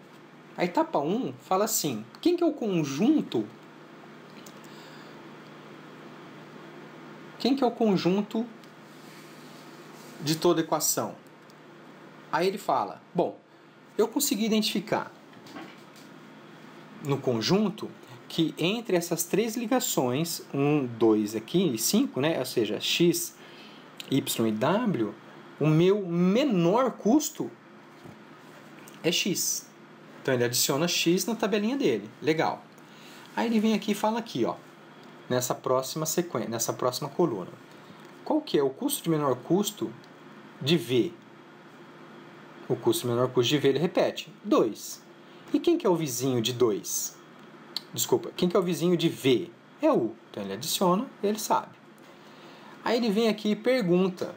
A etapa 1 fala assim, quem que é o conjunto? Quem que é o conjunto de toda equação? Aí ele fala, bom, eu consegui identificar no conjunto que entre essas três ligações, 1, 2 aqui e 5, né? Ou seja, x, y e w, o meu menor custo é x. Então ele adiciona x na tabelinha dele. Legal. Aí ele vem aqui e fala aqui, ó, nessa próxima sequência, nessa próxima coluna. Qual que é o custo de menor custo de V? O custo de menor custo de V, ele repete, 2. E quem que é o vizinho de 2? Desculpa, quem que é o vizinho de V? É U. Então ele adiciona, ele sabe. Aí ele vem aqui e pergunta,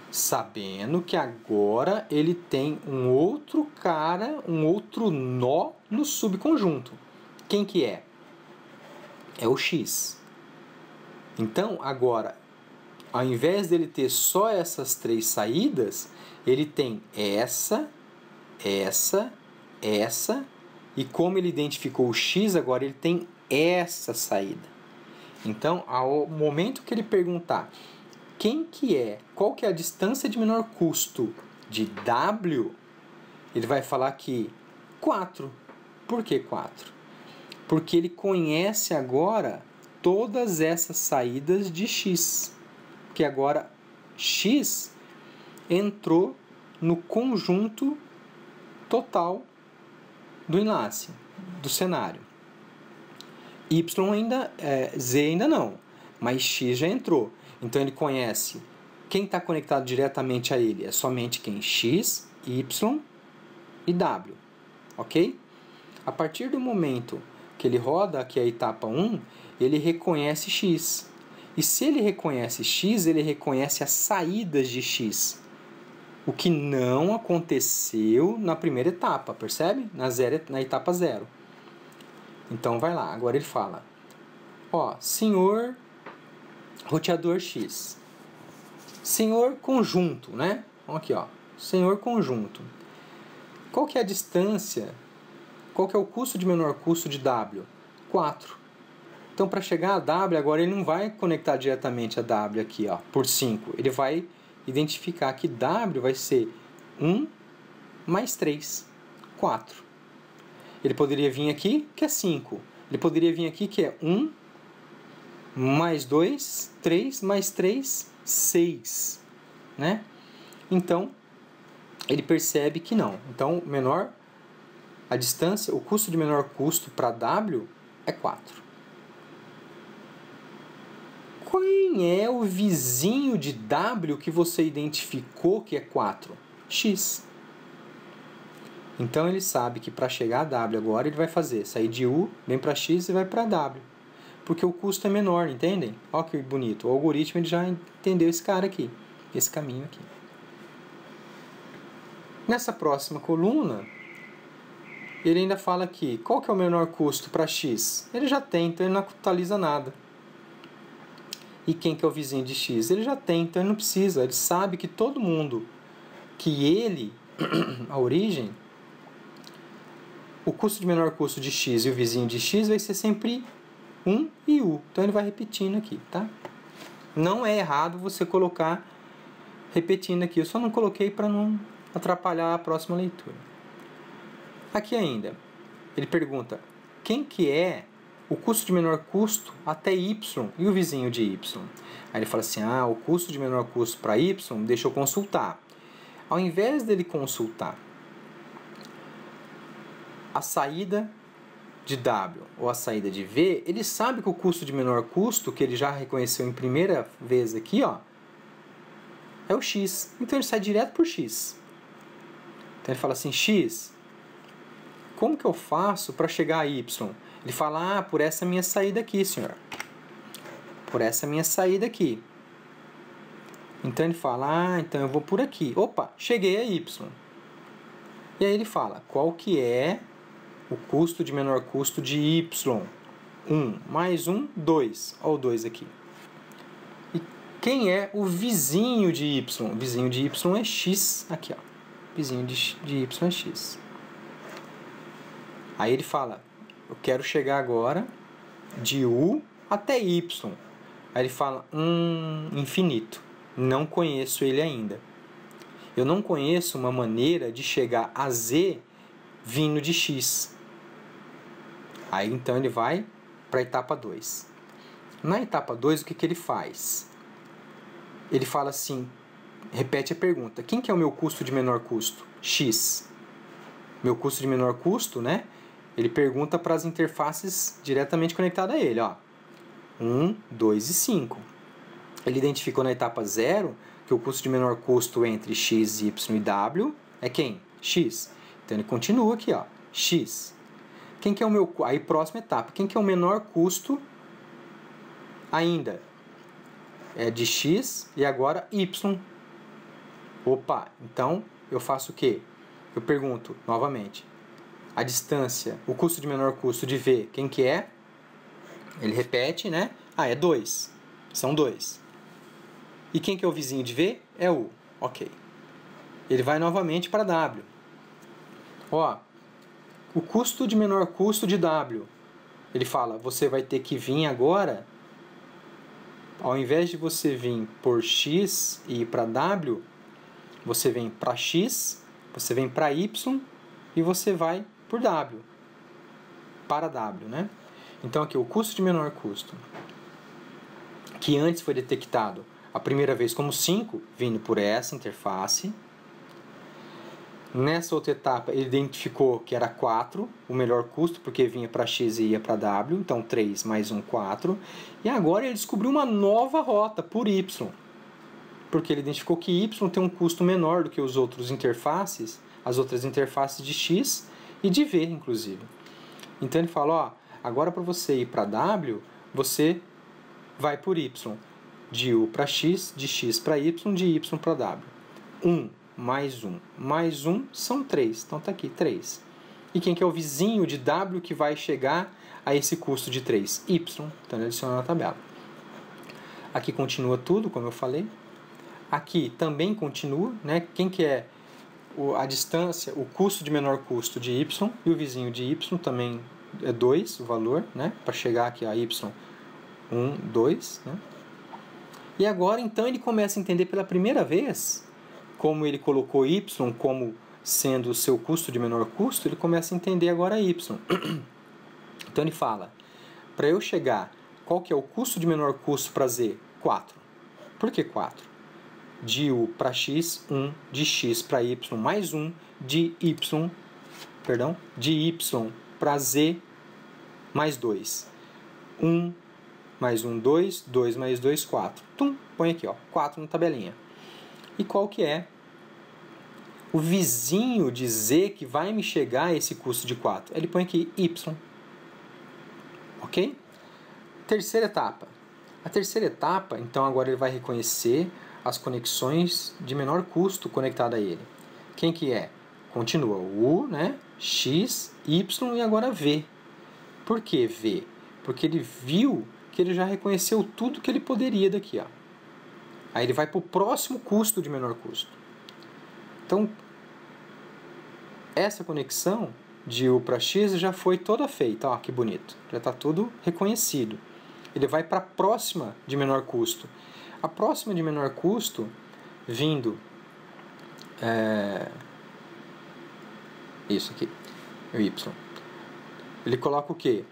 sabendo que agora ele tem um outro cara, um outro nó no subconjunto. Quem que é? É o X. Então, agora, ao invés dele ter só essas três saídas, ele tem essa, e como ele identificou o X, agora ele tem essa saída. Então, ao momento que ele perguntar quem que é, qual que é a distância de menor custo de W, ele vai falar que 4. Por que 4? Porque ele conhece agora todas essas saídas de X. Que agora X entrou no conjunto total do enlace, do cenário. Y ainda, Z ainda não, mas X já entrou. Então ele conhece quem está conectado diretamente a ele, é somente quem? X, Y e W, ok? A partir do momento que ele roda aqui a etapa 1, ele reconhece X. E se ele reconhece X, ele reconhece as saídas de X. O que não aconteceu na primeira etapa, percebe? Na etapa 0. Então vai lá, agora ele fala, ó, senhor roteador X, senhor conjunto, né? Aqui, ó, senhor conjunto. Qual que é a distância? Qual que é o custo de menor custo de W? 4. Então, para chegar a W, agora ele não vai conectar diretamente a W aqui, ó, por 5. Ele vai identificar que W vai ser 1 mais 3, 4. Ele poderia vir aqui, que é 5. Ele poderia vir aqui, que é 1 mais 2, 3 mais 3, 6. Né? Então, ele percebe que não. Então, a distância, o custo de menor custo para W é 4. Quem é o vizinho de W que você identificou que é 4? X. Então ele sabe que para chegar a W agora ele vai fazer, sair de U, vem para X e vai para W. Porque o custo é menor, entendem? Olha que bonito. O algoritmo ele já entendeu esse cara aqui, esse caminho aqui. Nessa próxima coluna, ele ainda fala aqui, qual que é o menor custo para X? Ele já tem, então ele não atualiza nada. E quem que é o vizinho de X? Ele já tem, então ele não precisa. Ele sabe que todo mundo, que ele, a origem, o custo de menor custo de X e o vizinho de X vai ser sempre 1 e U. Então ele vai repetindo aqui, tá? Não é errado você colocar repetindo aqui. Eu só não coloquei para não atrapalhar a próxima leitura. Aqui ainda, ele pergunta, quem que é o custo de menor custo até y e o vizinho de y? Aí ele fala assim, o custo de menor custo para y, deixa eu consultar. Ao invés dele consultar a saída de W ou a saída de V, ele sabe que o custo de menor custo, que ele já reconheceu em primeira vez aqui, ó, é o x. Então ele sai direto por x. Então ele fala assim, x, como que eu faço para chegar a y? Ele fala, por essa minha saída aqui, senhor. Por essa minha saída aqui. Então ele fala, então eu vou por aqui. Opa, cheguei a y. E aí ele fala, qual que é o custo de menor custo de y? 1 mais 1, 2. Olha o 2 aqui. E quem é o vizinho de y? O vizinho de y é x. Aqui, ó. Vizinho de y é x. Aí ele fala, eu quero chegar agora de u até y. Aí ele fala, infinito. Não conheço ele ainda. Eu não conheço uma maneira de chegar a z vindo de x. Aí então ele vai para a etapa 2. Na etapa 2, o que ele faz? Ele fala assim, repete a pergunta, quem que é o meu custo de menor custo? X. Meu custo de menor custo, né? Ele pergunta para as interfaces diretamente conectadas a ele, ó. 1, 2 e 5. Ele identificou na etapa 0 que o custo de menor custo entre x, y e w é quem? X. Então ele continua aqui, ó, x. Quem que é o meu... Aí, próxima etapa. Quem que é o menor custo ainda? É de x e agora y. Opa, então eu faço o quê? Eu pergunto novamente. A distância, o custo de menor custo de v, quem que é? Ele repete, né? É 2. São 2. E quem que é o vizinho de v? É u. Ok. Ele vai novamente para w. Ó, o custo de menor custo de w. Ele fala, você vai ter que vir agora, ao invés de você vir por x e ir para w, você vem para x, você vem para y e você vai por w. Para w, né? Então aqui, o custo de menor custo, que antes foi detectado a primeira vez como 5, vindo por essa interface. Nessa outra etapa, ele identificou que era 4, o melhor custo, porque vinha para x e ia para w, então 3 mais 1, 4. E agora ele descobriu uma nova rota por y, porque ele identificou que y tem um custo menor do que os outros interfaces, as outras interfaces de x e de v, inclusive. Então ele fala, ó, agora para você ir para w, você vai por y, de u para x, de x para y, de y para w. 1 mais 1 mais 1 são 3. Então está aqui, 3. E quem que é o vizinho de w que vai chegar a esse custo de 3? Y. Então ele adiciona na tabela. Aqui continua tudo, como eu falei. Aqui também continua, né? Quem que é a distância, o custo de menor custo de y, e o vizinho de y também é 2, o valor, né? Para chegar aqui a y, 1, 2, né? E agora, então, ele começa a entender pela primeira vez, como ele colocou y como sendo o seu custo de menor custo, ele começa a entender agora y. Então ele fala, para eu chegar, qual que é o custo de menor custo para z? 4. Por que 4? De u para x, 1, de x para y, mais 1, de y para z, mais 2. 1 mais 1, 2, 2 mais 2, 4. Tum, põe aqui, ó, 4 na tabelinha. E qual que é o vizinho de z que vai me chegar a esse custo de 4? Ele põe aqui y. Ok? Terceira etapa. A terceira etapa, então, agora ele vai reconhecer as conexões de menor custo conectadas a ele. Quem que é? Continua u, né? X, y e agora v. Por que v? Porque ele viu que ele já reconheceu tudo que ele poderia daqui, ó. Aí ele vai para o próximo custo de menor custo. Então, essa conexão de u para x já foi toda feita. Ó, que bonito. Já está tudo reconhecido. Ele vai para a próxima de menor custo. A próxima de menor custo, vindo Isso aqui, o y. Ele coloca o quê?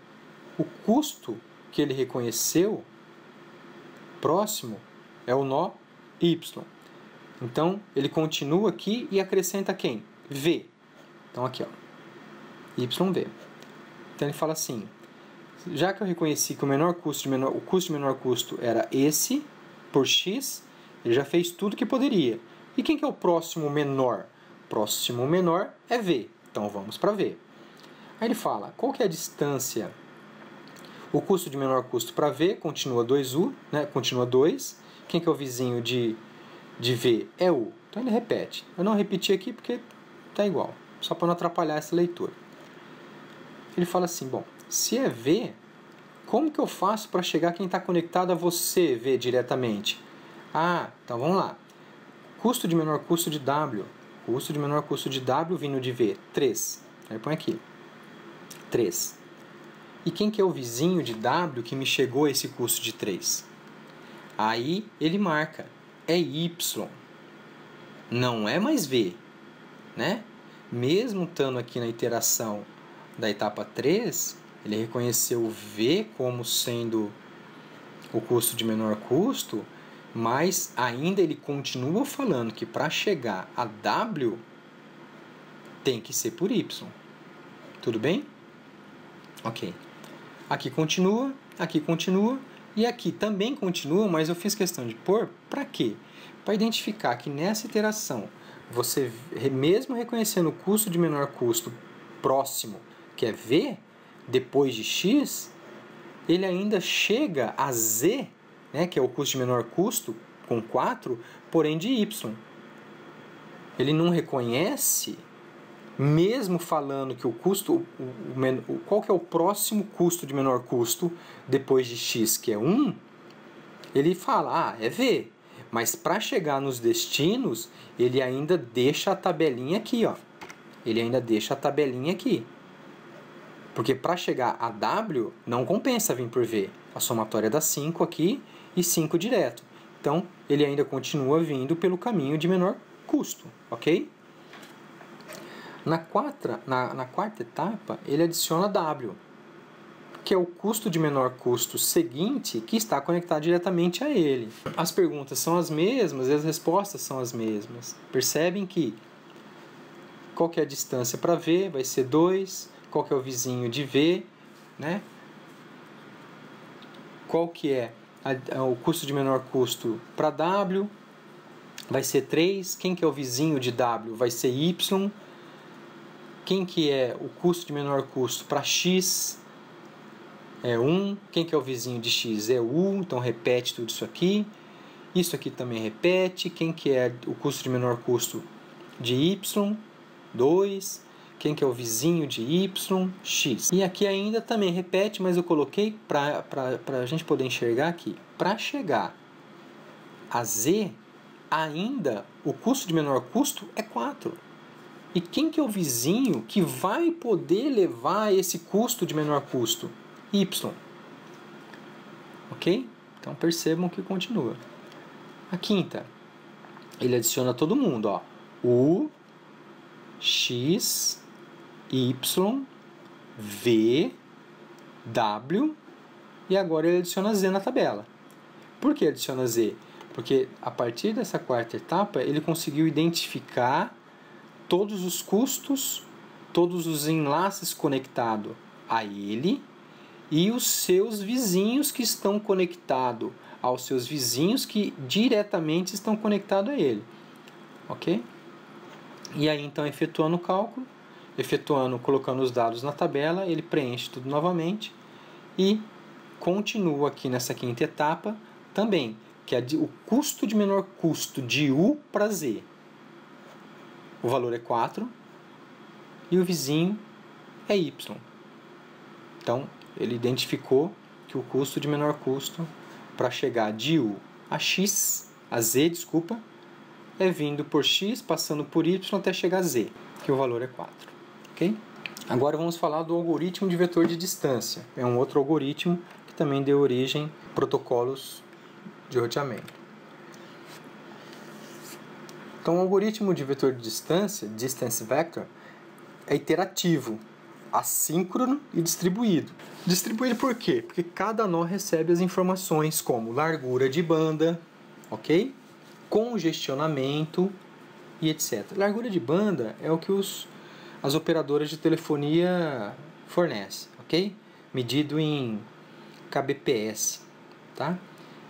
O custo que ele reconheceu próximo é o nó y. Então, ele continua aqui e acrescenta quem? V. Então, aqui, ó, YV. Então, ele fala assim, já que eu reconheci que o custo de menor custo era esse, por x, ele já fez tudo que poderia. E quem que é o próximo menor? Próximo menor é V. Então, vamos para V. Aí ele fala, qual que é a distância? O custo de menor custo para V continua 2U, né? Continua 2. Quem que é o vizinho de V? É U. Então, ele repete. Eu não repeti aqui porque está igual, só para não atrapalhar essa leitura. Ele fala assim, bom, se é V, como que eu faço para chegar a quem está conectado a você, V, diretamente? Ah, então vamos lá. Custo de menor custo de W. Custo de menor custo de W vindo de V, 3. Aí põe aqui, 3. E quem que é o vizinho de W que me chegou a esse custo de 3? Aí ele marca, é Y. Não é mais V, né? Mesmo estando aqui na iteração da etapa 3, ele reconheceu V como sendo o custo de menor custo, mas ainda ele continua falando que para chegar a W tem que ser por Y. Tudo bem? Ok. Aqui continua e aqui também continua, mas eu fiz questão de pôr para quê? Para identificar que nessa iteração, você mesmo reconhecendo o custo de menor custo próximo, que é V, depois de X, ele ainda chega a Z, né, que é o custo de menor custo, com 4, porém de Y. Ele não reconhece, mesmo falando que o custo, qual que é o próximo custo de menor custo depois de X, que é 1, ele fala, é V. Mas para chegar nos destinos, ele ainda deixa a tabelinha aqui, ó. Ele ainda deixa a tabelinha aqui. Porque para chegar a W, não compensa vir por V. A somatória dá 5 aqui e 5 direto. Então, ele ainda continua vindo pelo caminho de menor custo, ok? Na quarta etapa, ele adiciona W, que é o custo de menor custo seguinte que está conectado diretamente a ele. As perguntas são as mesmas e as respostas são as mesmas. Percebem que qual que é a distância para V? Vai ser 2. Qual que é o vizinho de V? Né? Qual que é o custo de menor custo para W? Vai ser 3. Quem que é o vizinho de W? Vai ser Y. Quem que é o custo de menor custo para X? É 1. Quem que é o vizinho de X? É U. Então repete tudo isso aqui. Isso aqui também repete. Quem que é o custo de menor custo de Y? 2. Quem que é o vizinho de Y? X. E aqui ainda também repete, mas eu coloquei para a gente poder enxergar aqui. Para chegar a Z, ainda o custo de menor custo é 4. E quem que é o vizinho que vai poder levar esse custo de menor custo? Y. Ok? Então percebam que continua. A quinta, ele adiciona todo mundo, ó. U, X, Y, V, W, e agora ele adiciona Z na tabela. Por que adiciona Z? Porque a partir dessa quarta etapa, ele conseguiu identificar todos os custos, todos os enlaces conectados a ele e os seus vizinhos que estão conectados aos seus vizinhos que diretamente estão conectados a ele. Ok? E aí, então, efetuando o cálculo, colocando os dados na tabela, ele preenche tudo novamente e continua aqui nessa quinta etapa também, que é o custo de menor custo de U para Z. O valor é 4 e o vizinho é Y. Então, ele identificou que o custo de menor custo para chegar de U a X, a Z, desculpa, é vindo por X, passando por Y até chegar a Z, que o valor é 4. Okay? Agora vamos falar do algoritmo de vetor de distância. É um outro algoritmo que também deu origem a protocolos de roteamento. Então, o algoritmo de vetor de distância, distance vector, é iterativo, assíncrono e distribuído. Distribuído por quê? Porque cada nó recebe as informações como largura de banda, ok? Congestionamento e etc. Largura de banda é o que as operadoras de telefonia fornecem, ok? Medido em kbps, tá?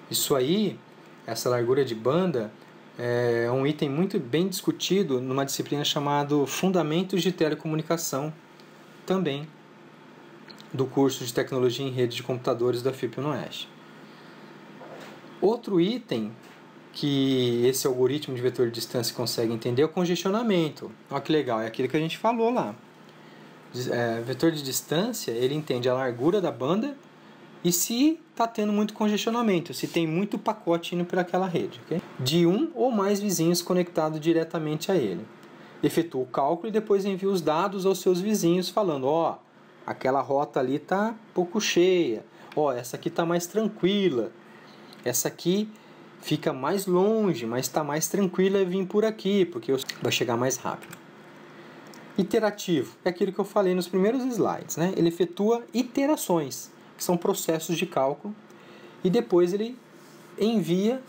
Isso aí, essa largura de banda, é um item muito bem discutido numa disciplina chamada Fundamentos de Telecomunicação, também do curso de Tecnologia em Rede de Computadores da FIP-UNOeste. Outro item que esse algoritmo de vetor de distância consegue entender é o congestionamento. Olha que legal, é aquilo que a gente falou lá. Vetor de distância, ele entende a largura da banda e se está tendo muito congestionamento, se tem muito pacote indo por aquela rede, okay? De um ou mais vizinhos conectados diretamente a ele. Efetua o cálculo e depois envia os dados aos seus vizinhos falando, ó, aquela rota ali está pouco cheia, ó, essa aqui está mais tranquila, essa aqui fica mais longe, mas está mais tranquila vir por aqui, porque vai chegar mais rápido. Iterativo é aquilo que eu falei nos primeiros slides, né? Ele efetua iterações, que são processos de cálculo, e depois ele envia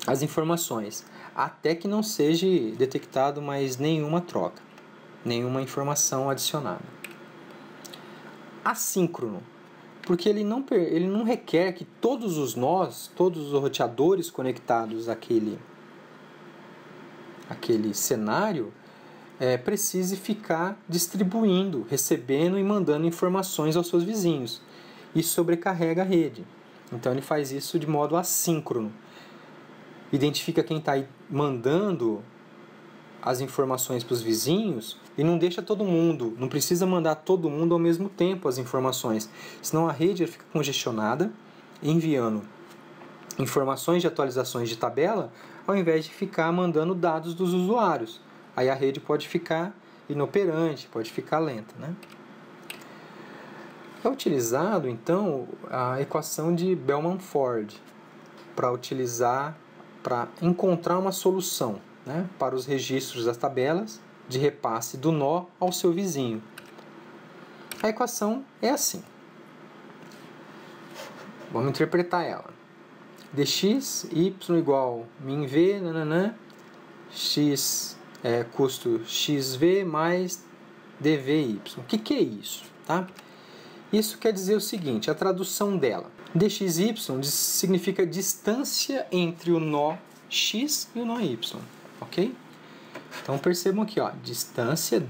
as informações, até que não seja detectado mais nenhuma troca, nenhuma informação adicionada. Assíncrono, porque ele não requer que todos os nós, todos os roteadores conectados àquele cenário, precise ficar distribuindo, recebendo e mandando informações aos seus vizinhos. Isso sobrecarrega a rede. Então ele faz isso de modo assíncrono. Identifica quem está mandando as informações para os vizinhos e não deixa todo mundo, não precisa mandar todo mundo ao mesmo tempo as informações, senão a rede fica congestionada, enviando informações de atualizações de tabela, ao invés de ficar mandando dados dos usuários. Aí a rede pode ficar inoperante, pode ficar lenta, né? É utilizado, então, a equação de Bellman-Ford para encontrar uma solução, né, para os registros das tabelas de repasse do nó ao seu vizinho. A equação é assim. Vamos interpretar ela. dx, y igual min v, nananã, x é custo xv mais dvy. O que é isso? Tá? Isso quer dizer o seguinte, a tradução dela. dxy significa distância entre o nó x e o nó y. Ok? Então percebam aqui, ó, distância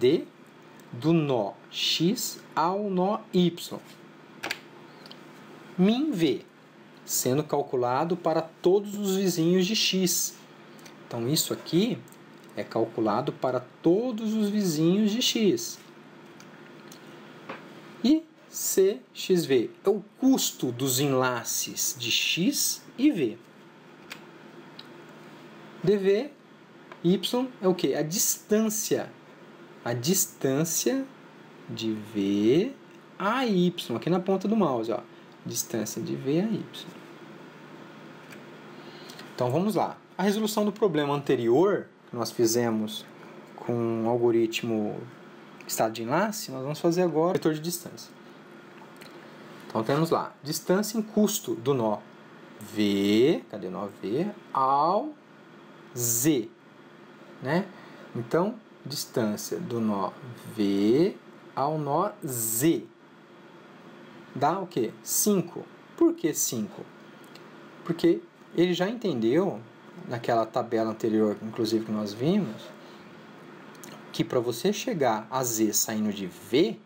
do nó x ao nó y. Min v, sendo calculado para todos os vizinhos de x. Então isso aqui é calculado para todos os vizinhos de x. E CXV é o custo dos enlaces de x e v. dv, y é o que? A distância de v a y, aqui na ponta do mouse, ó. Distância de v a y. Então vamos lá. A resolução do problema anterior que nós fizemos com o algoritmo estado de enlace, nós vamos fazer agora o vetor de distância. Então temos lá, distância em custo do nó V, cadê o nó V? Ao Z, né? Então, distância do nó V ao nó Z dá o quê? 5. Por que 5? Porque ele já entendeu, naquela tabela anterior, inclusive que nós vimos, que para você chegar a Z saindo de V,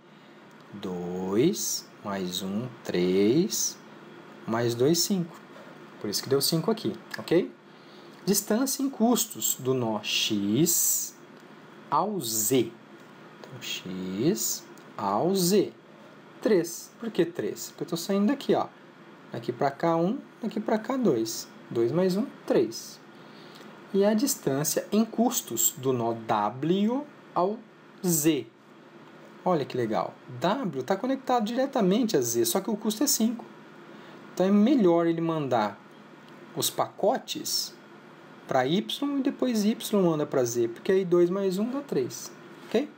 2 mais 1, 3, mais 2, 5. Por isso que deu 5 aqui, ok? Distância em custos do nó X ao Z. Então, X ao Z. 3. Por que 3? Porque eu estou saindo daqui, ó. Daqui para cá 1, daqui para cá 2. 2 mais 1, 3. E a distância em custos do nó W ao Z. Olha que legal. W está conectado diretamente a Z, só que o custo é 5. Então é melhor ele mandar os pacotes para Y e depois Y manda para Z, porque aí 2 mais 1 dá 3. Ok?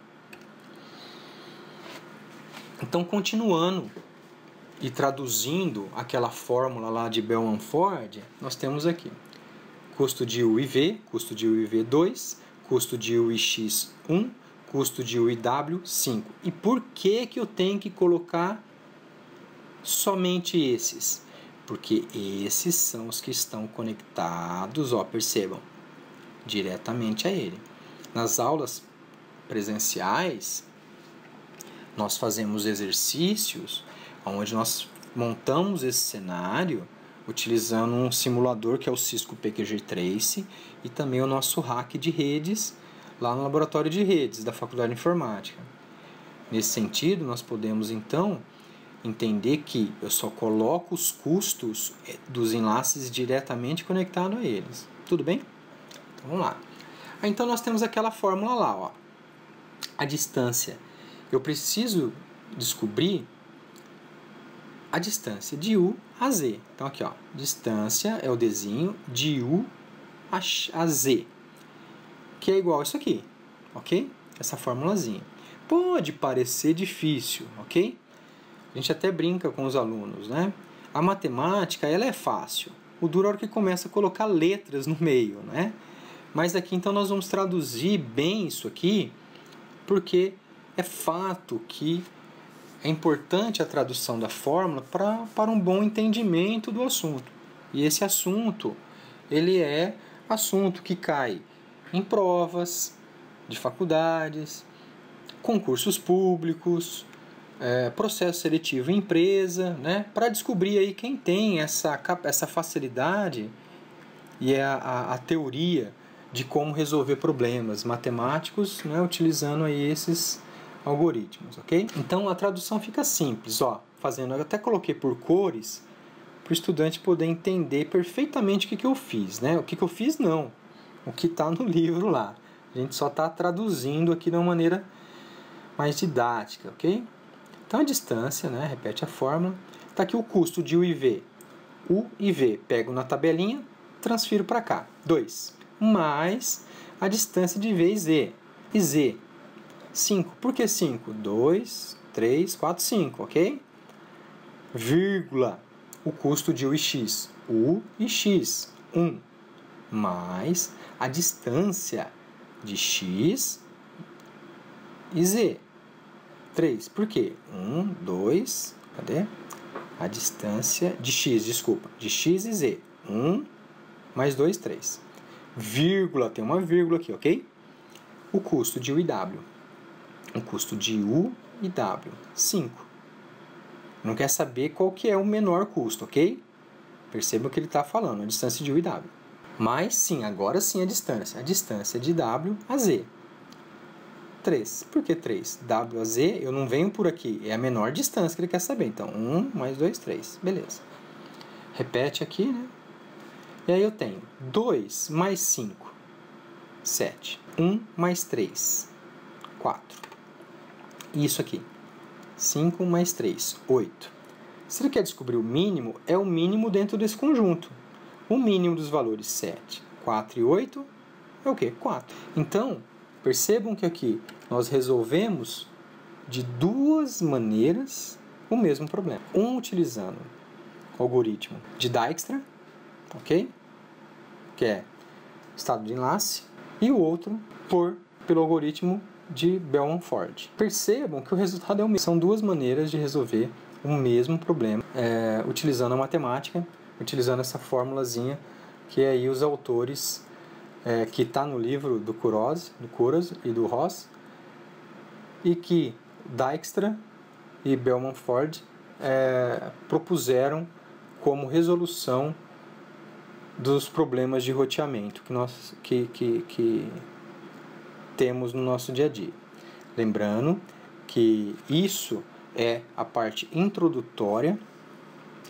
Então, continuando e traduzindo aquela fórmula lá de Bell-Manford, nós temos aqui custo de U e V, custo de U e V 2, custo de U e X 1, custo de U e W 5. E por que eu tenho que colocar somente esses? Porque esses são os que estão conectados, ó, percebam, diretamente a ele. Nas aulas presenciais, nós fazemos exercícios onde nós montamos esse cenário utilizando um simulador que é o Cisco PQG Trace e também o nosso hack de redes lá no laboratório de redes da Faculdade de Informática. Nesse sentido, nós podemos então entender que eu só coloco os custos dos enlaces diretamente conectados a eles. Tudo bem? Então vamos lá. Então nós temos aquela fórmula lá, ó. A distância. Eu preciso descobrir a distância de U a Z. Então aqui, ó, distância é o Dzinho de U a Z, que é igual a isso aqui, ok? Essa formulazinha. Pode parecer difícil, ok? A gente até brinca com os alunos, né? A matemática, ela é fácil. O duro é a hora que começa a colocar letras no meio, né? Mas aqui, então, nós vamos traduzir bem isso aqui, porque é fato que é importante a tradução da fórmula para um bom entendimento do assunto. E esse assunto, ele é assunto que cai em provas de faculdades, concursos públicos, processo seletivo em empresa, né? Para descobrir aí quem tem essa facilidade e a teoria de como resolver problemas matemáticos, né? Utilizando aí esses algoritmos, ok? Então a tradução fica simples, ó, fazendo, eu até coloquei por cores para o estudante poder entender perfeitamente o que eu fiz, né? O que eu fiz não, o que está no livro lá. A gente só está traduzindo aqui de uma maneira mais didática, ok? Então a distância, né? Repete a fórmula. Está aqui o custo de U e V. U e V, pego na tabelinha, transfiro para cá. 2 mais a distância de V e Z. E Z, 5. Por que 5? 2, 3, 4, 5, ok? Vírgula, o custo de U e X. U e X, 1. Mais a distância de X e Z. 3. Por quê? 1, 2, cadê? A distância de X, desculpa, de X e Z. 1 mais 2, 3. Vírgula, tem uma vírgula aqui, ok? O custo de U e W. O custo de U e W, 5. Não quer saber qual que é o menor custo, ok? Perceba o que ele está falando, a distância de U e W. Mas sim, agora sim a distância de W a Z. 3. Por que 3? W a Z, eu não venho por aqui, é a menor distância que ele quer saber. Então, 1 mais 2, 3. Beleza. Repete aqui, né? E aí eu tenho 2 mais 5, 7. 1 mais 3, 4. E isso aqui, 5 mais 3, 8. Se ele quer descobrir o mínimo, é o mínimo dentro desse conjunto. O mínimo dos valores 7, 4 e 8 é o quê? 4. Então, percebam que aqui nós resolvemos de duas maneiras o mesmo problema. Um utilizando o algoritmo de Dijkstra, ok? Que é estado de enlace, e o outro pelo algoritmo de Bell-Manford. Percebam que o resultado é o mesmo. São duas maneiras de resolver o mesmo problema, utilizando a matemática, utilizando essa formulazinha que aí os autores, que está no livro do Kuros e do Ross, e que Dijkstra e Bell-Manford propuseram como resolução dos problemas de roteamento que temos no nosso dia a dia. Lembrando que isso é a parte introdutória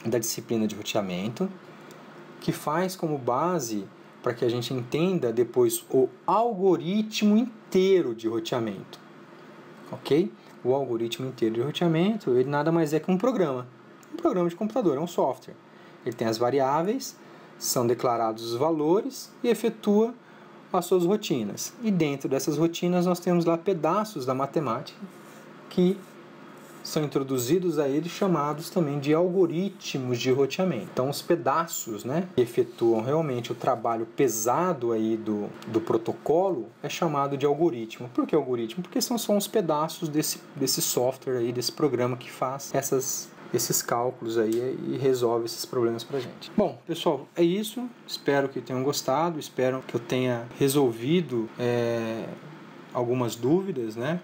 da disciplina de roteamento, que faz como base para que a gente entenda depois o algoritmo inteiro de roteamento. Ok? O algoritmo inteiro de roteamento, ele nada mais é que um programa de computador, é um software. Ele tem as variáveis, são declarados os valores e efetua as suas rotinas. E dentro dessas rotinas nós temos lá pedaços da matemática que são introduzidos a eles chamados também de algoritmos de roteamento. Então, os pedaços, né, que efetuam realmente o trabalho pesado aí do protocolo é chamado de algoritmo. Por que algoritmo? Porque são só uns pedaços desse software aí, desse programa que faz esses cálculos aí e resolve esses problemas pra gente. Bom, pessoal, é isso. Espero que tenham gostado, espero que eu tenha resolvido algumas dúvidas, né?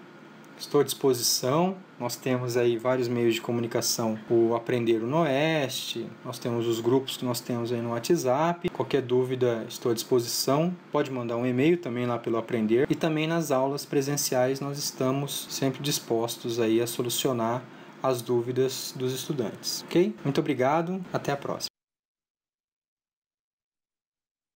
Estou à disposição. Nós temos aí vários meios de comunicação, o Aprender no Oeste, nós temos os grupos que nós temos aí no WhatsApp. Qualquer dúvida, estou à disposição. Pode mandar um e-mail também lá pelo Aprender. E também nas aulas presenciais nós estamos sempre dispostos aí a solucionar as dúvidas dos estudantes. Ok? Muito obrigado. Até a próxima.